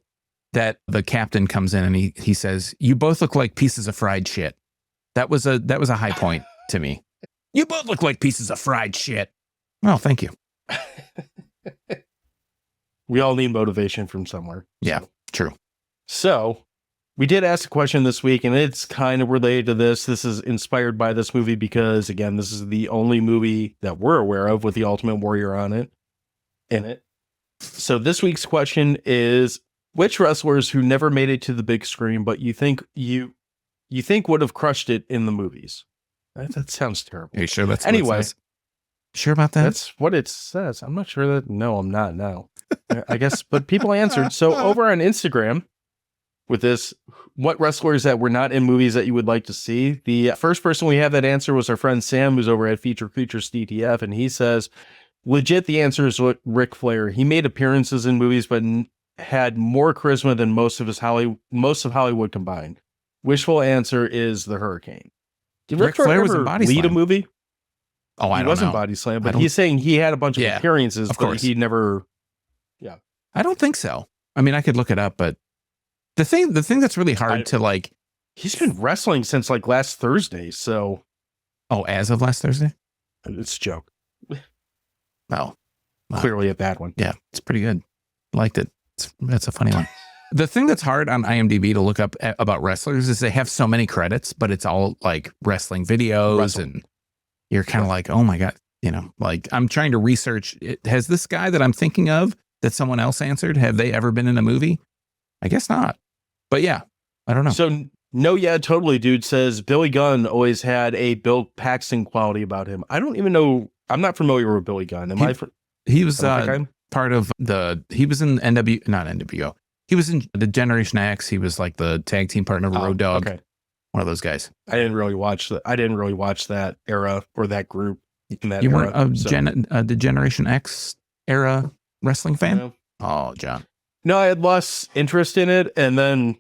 that the captain comes in and he says, "You both look like pieces of fried shit." That was a high point to me. You both look like pieces of fried shit. Well, thank you. We all need motivation from somewhere. Yeah, true. So we did ask a question this week, and it's kind of related to this. This is inspired by this movie because, again, this is the only movie that we're aware of with the Ultimate Warrior in it. So this week's question is, which wrestlers who never made it to the big screen, but you think would have crushed it in the movies? That sounds terrible. Are you sure that's Anyway, what it says? Sure about that? that's what it says. I'm not sure that. No, I'm not now. I guess, but people answered. So over on Instagram with this, what wrestlers that were not in movies that you would like to see? The first person we have that answer was our friend Sam, who's over at Feature Creatures DTF, and he says, legit, the answer is Ric Flair. He made appearances in movies, but had more charisma than most of Hollywood combined. Wishful answer is the Hurricane. Did Ric Flair was in ever Body lead a Slam. movie? Oh, I He don't wasn't know. Body Slam, but he's saying he had a bunch of appearances, of but course. he never. I don't think so. I mean, I could look it up, but the thing that's really hard to like. He's been wrestling since like last Thursday, so. Oh, as of last Thursday? It's a joke. Oh, wow. Clearly a bad one. Yeah, it's pretty good. Liked it. That's a funny one. The thing that's hard on IMDb to look up about wrestlers is they have so many credits, but it's all like wrestling videos, and you're kind of like, oh my God, like I'm trying to research. Has this guy that I'm thinking of that someone else answered, have they ever been in a movie? I guess not. But yeah, I don't know. So no, yeah, totally, dude says Billy Gunn always had a Bill Paxton quality about him. I don't even know. I'm not familiar with Billy Gunn. He was part of he was in not NWO. He was in the Generation X. He was like the tag team partner of Road Dogg. Okay. One of those guys. I didn't really watch that era or that group in that You era. weren't the Generation X era wrestling fan? No. Oh, John. No, I had lost interest in it and then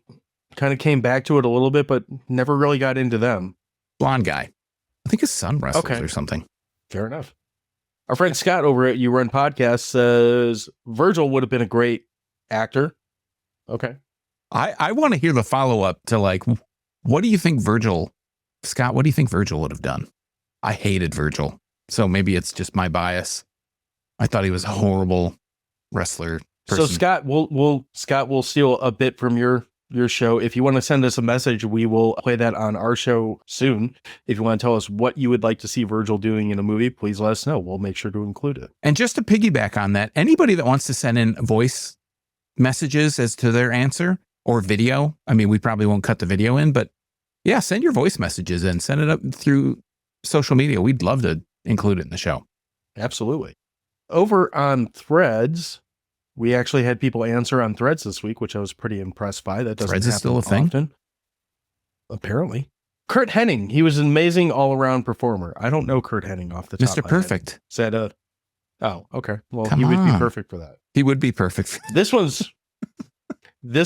kind of came back to it a little bit, but never really got into them. Blonde guy. I think his son wrestles or something. Fair enough. Our friend Scott over at You Run Podcast says Virgil would have been a great actor. Okay. I want to hear the follow-up to like, what do you think Scott, what do you think Virgil would have done? I hated Virgil. So maybe it's just my bias. I thought he was a horrible wrestler person. So Scott, we'll steal a bit from your show. If you want to send us a message, we will play that on our show soon. If you want to tell us what you would like to see Virgil doing in a movie, please let us know. We'll make sure to include it. And just to piggyback on that, anybody that wants to send in voice messages as to their answer or video, I mean, we probably won't cut the video in, but yeah, send your voice messages in, send it up through social media. We'd love to include it in the show. Absolutely. Over on Threads, we actually had people answer on Threads this week, which I was pretty impressed by. That doesn't Threads happen is still a thing? often. Apparently. Kurt Hennig, he was an amazing all-around performer. I don't know Kurt Hennig off the top Mr. of my head. Perfect. Said, oh, okay. Well, Come he would be on. perfect for that. He would be perfect. This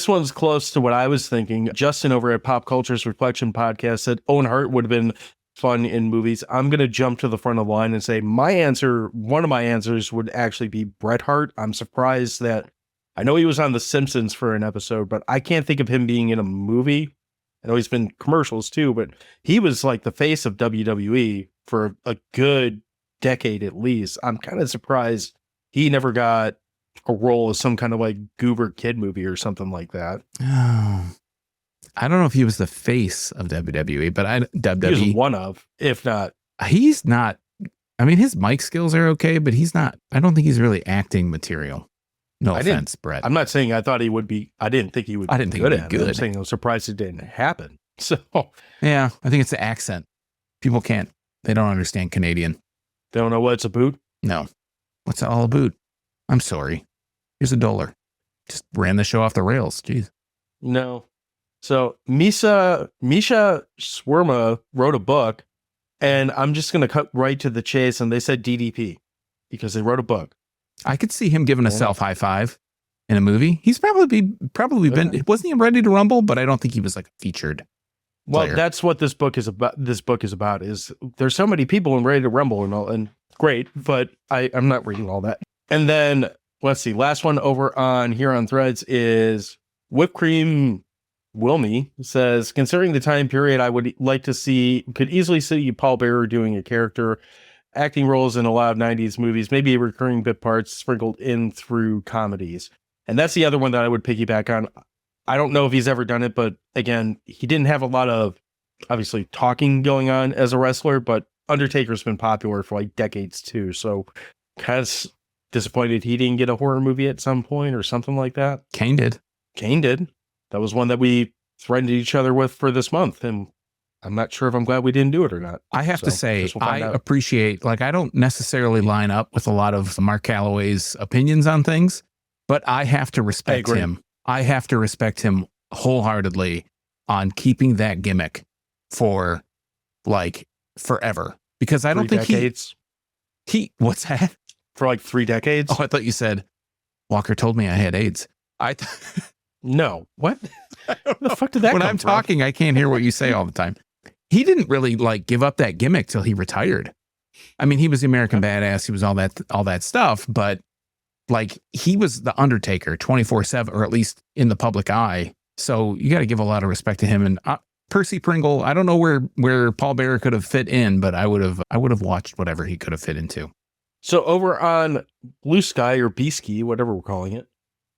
one's close to what I was thinking. Justin over at Pop Culture's Reflection Podcast said Owen Hart would have been fun in movies. I'm going to jump to the front of the line and say one of my answers would actually be Bret Hart. I'm surprised that I know he was on The Simpsons for an episode, but I can't think of him being in a movie. I know he's been commercials too, but he was like the face of WWE for a good decade at least. I'm kind of surprised he never got a role as some kind of like goober kid movie or something like that. Oh, I don't know if he was the face of WWE, but WWE. He was one of, if not. He's not. I mean, his mic skills are okay, but he's not. I don't think he's really acting material. No offense, Brett. I'm not saying I thought he would be. I didn't think he would. I didn't think he'd be good. I'm saying I'm surprised it didn't happen. So yeah, I think it's the accent. People can't. They don't understand Canadian. They don't know what it's about. No, what's it all about? I'm sorry. Here's $1. Just ran the show off the rails. Jeez. No. So Misha Swerma wrote a book, and I'm just going to cut right to the chase. And they said DDP because they wrote a book. I could see him giving a self high five in a movie. He's probably been. Wasn't he Ready to Rumble? But I don't think he was like featured. Well, player. that's what this book is about. Is there's so many people in Ready to Rumble and all, and great, but I'm not reading all that. And then let's see. Last one over on here on Threads is Whipped Cream Wilmy says, considering the time period, I would like to could easily see Paul Bearer doing a character, acting roles in a lot of 90s movies, maybe recurring bit parts sprinkled in through comedies. And that's the other one that I would piggyback on. I don't know if he's ever done it, but again, he didn't have a lot of obviously talking going on as a wrestler, but Undertaker's been popular for like decades too. So kind of disappointed he didn't get a horror movie at some point or something like that. Kane did. That was one that we threatened each other with for this month. And I'm not sure if I'm glad we didn't do it or not. I have to say, guess we'll find I out. appreciate, like, I don't necessarily line up with a lot of Mark Calloway's opinions on things, but I have to respect agree. him. I have to respect him wholeheartedly on keeping that gimmick for like forever. Because I don't think decades. What's that? For like 3 decades. Oh, I thought you said Walker told me I had AIDS. No. What? Where the fuck did that when come I'm from? talking, I can't hear what you say all the time. He didn't really like give up that gimmick till he retired. I mean, he was the American Badass. He was all that stuff, but like he was the Undertaker 24/7, or at least in the public eye. So you got to give a lot of respect to him. And Percy Pringle, I don't know where Paul Bearer could have fit in, but I would have watched whatever he could have fit into. So over on Blue Sky or B-Ski, whatever we're calling it,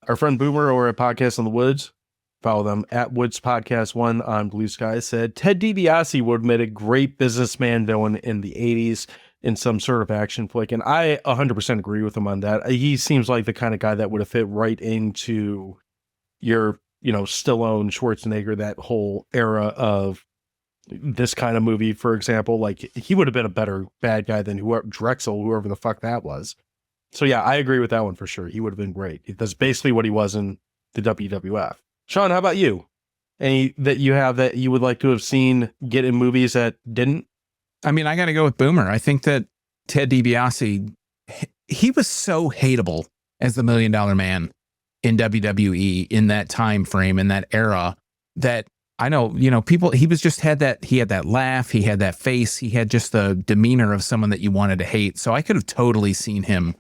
our friend Boomer over at Podcast in the Woods, follow them at Woods Podcast 1 on Blue Sky, said Ted DiBiase would have made a great businessman villain in the 80s in some sort of action flick. And I 100% agree with him on that. He seems like the kind of guy that would have fit right into your, Stallone, Schwarzenegger, that whole era of this kind of movie, for example. Like, he would have been a better bad guy than Drexel, whoever the fuck that was. So yeah, I agree with that one for sure. He would have been great. That's basically what he was in the WWF. Sean, how about you? Any that you have that you would like to have seen get in movies that didn't? I mean, I got to go with Boomer. I think that Ted DiBiase, he was so hateable as the $1 Million Man in WWE in that time frame, in that era, that I know, people, he had that laugh, he had that face, he had just the demeanor of someone that you wanted to hate. So I could have totally seen him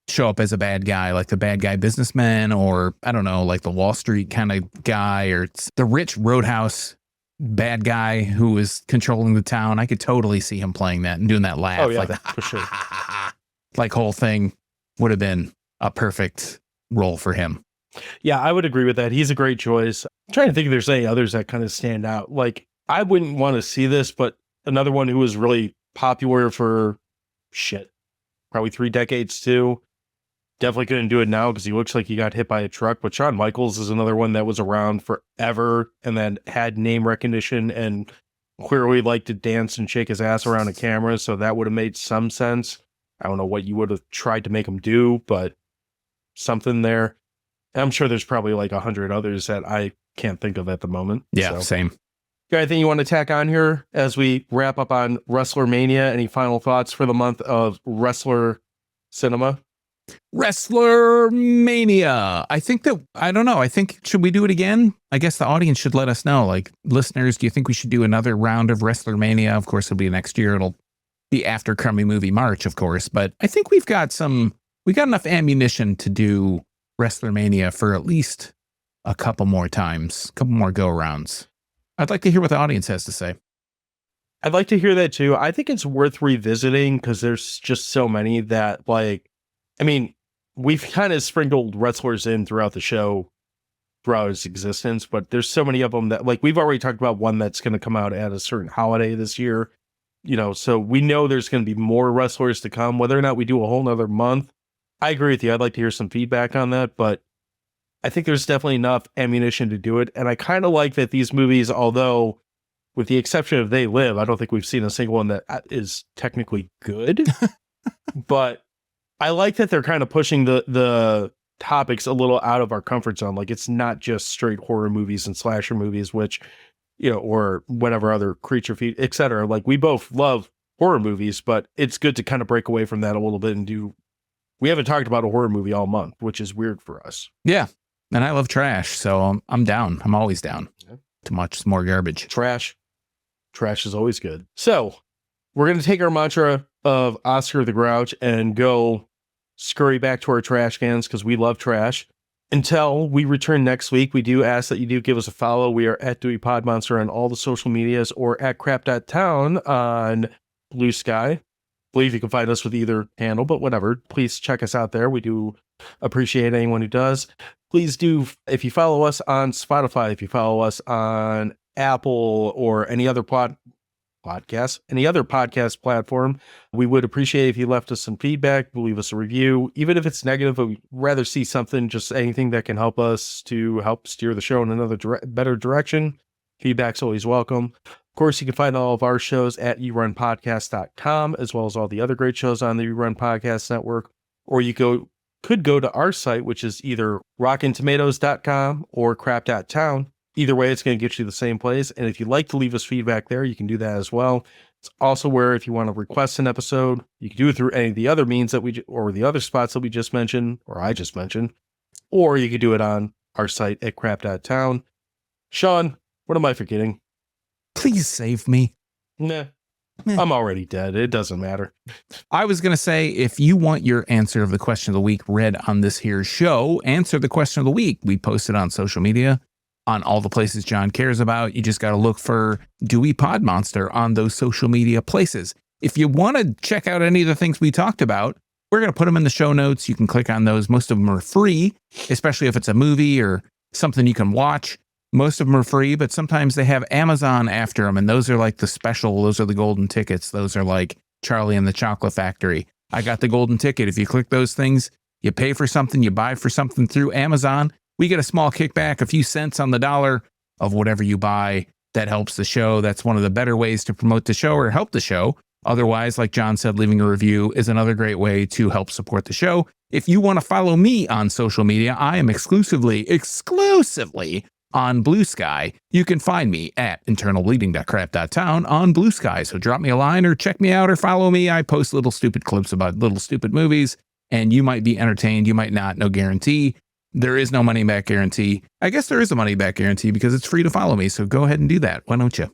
show up as a bad guy, like the bad guy businessman, or I don't know, like the Wall Street kind of guy, or the rich roadhouse bad guy who was controlling the town. I could totally see him playing that and doing that laugh. Oh, yeah, like for sure. Like whole thing would have been a perfect role for him. Yeah, I would agree with that. He's a great choice. I'm trying to think if there's any others that kind of stand out. Like, I wouldn't want to see this, but another one who was really popular for probably 3 decades too. Definitely couldn't do it now because he looks like he got hit by a truck. But Shawn Michaels is another one that was around forever and then had name recognition and clearly liked to dance and shake his ass around a camera. So that would have made some sense. I don't know what you would have tried to make him do, but something there. I'm sure there's probably like 100 others that I can't think of at the moment. Yeah, same. Got anything you want to tack on here as we wrap up on Wrestler Mania? Any final thoughts for the month of Wrestler Cinema? Wrestler Mania. I think should we do it again? I guess the audience should let us know. Like, listeners, do you think we should do another round of Wrestler Mania? Of course, it'll be next year. It'll be after Crummy Movie March, of course. But I think we got enough ammunition to do Wrestler Mania for at least a couple more times, a couple more go-arounds. I'd like to hear what the audience has to say. I'd like to hear that too. I think it's worth revisiting because there's just so many that, we've kind of sprinkled wrestlers in throughout the show, throughout its existence, but there's so many of them that, like, we've already talked about one that's going to come out at a certain holiday this year, so we know there's going to be more wrestlers to come. Whether or not we do a whole nother month, I agree with you. I'd like to hear some feedback on that, but I think there's definitely enough ammunition to do it. And I kind of like that these movies, although with the exception of They Live, I don't think we've seen a single one that is technically good, but I like that they're kind of pushing the topics a little out of our comfort zone. Like, it's not just straight horror movies and slasher movies, which, or whatever other creature feed, etc. Like, we both love horror movies, but it's good to kind of break away from that a little bit and do. We haven't talked about a horror movie all month, which is weird for us. Yeah. And I love trash, so I'm down. I'm always down to watch some more garbage. Trash is always good. So we're going to take our mantra of Oscar the Grouch and go scurry back to our trash cans because we love trash. Until we return next week, we do ask that you do give us a follow. We are at Dewey Podmonster on all the social medias or at crap.town on Blue Sky. I believe you can find us with either handle, but whatever. Please check us out there. We do appreciate anyone who does. Please do, if you follow us on Spotify, if you follow us on Apple or any other podcast platform, we would appreciate if you left us some feedback, leave us a review, even if it's negative, but we'd rather see something, just anything that can help us to help steer the show in another better direction. Feedback's always welcome. course, you can find all of our shows at yourunpodcast.com, as well as all the other great shows on the You Run Podcast Network. Or you could go to our site, which is either rockintomatoes.com or crap.town. Either way, it's going to get you to the same place. And if you'd like to leave us feedback there, you can do that as well. It's also where if you want to request an episode, you can do it through any of the other means that or the other spots that we just mentioned, or I just mentioned, or you could do it on our site at crap.town. Sean, what am I forgetting? Please save me. Nah, I'm already dead. It doesn't matter. I was going to say, if you want your answer of the question of the week read on this here show, answer the question of the week. We post it on social media, on all the places John cares about. You just got to look for Dewey Pod Monster on those social media places. If you want to check out any of the things we talked about, we're going to put them in the show notes. You can click on those. Most of them are free, especially if it's a movie or something you can watch. Most of them are free, but sometimes they have Amazon after them, and those are like the special. Those are the golden tickets. Those are like Charlie and the Chocolate Factory. I got the golden ticket. If you click those things, you pay for something, you buy for something through Amazon. We get a small kickback, a few cents on the dollar of whatever you buy. That helps the show. That's one of the better ways to promote the show or help the show. Otherwise, like John said, leaving a review is another great way to help support the show. If you want to follow me on social media, I am exclusively on Blue Sky. You can find me at internalbleeding.crap.town on Blue Sky. So drop me a line or check me out or follow me. I post little stupid clips about little stupid movies, and you might be entertained. You might not. No guarantee. There is no money back guarantee. I guess there is a money back guarantee because it's free to follow me. So go ahead and do that. Why don't you?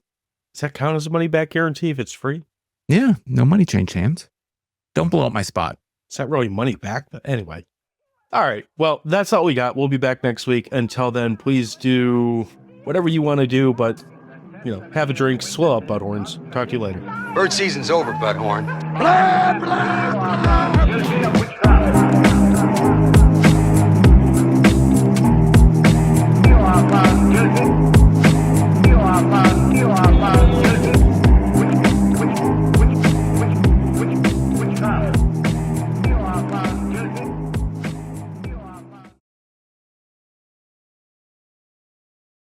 Does that count as a money back guarantee if it's free? Yeah. No money changed hands. Don't blow up my spot. Is that really money back? Anyway. All right. Well, that's all we got. We'll be back next week. Until then, please do whatever you want to do, but, have a drink, swell up, Butthorns. Talk to you later. Bird season's over, Butthorn. Blah, blah, blah.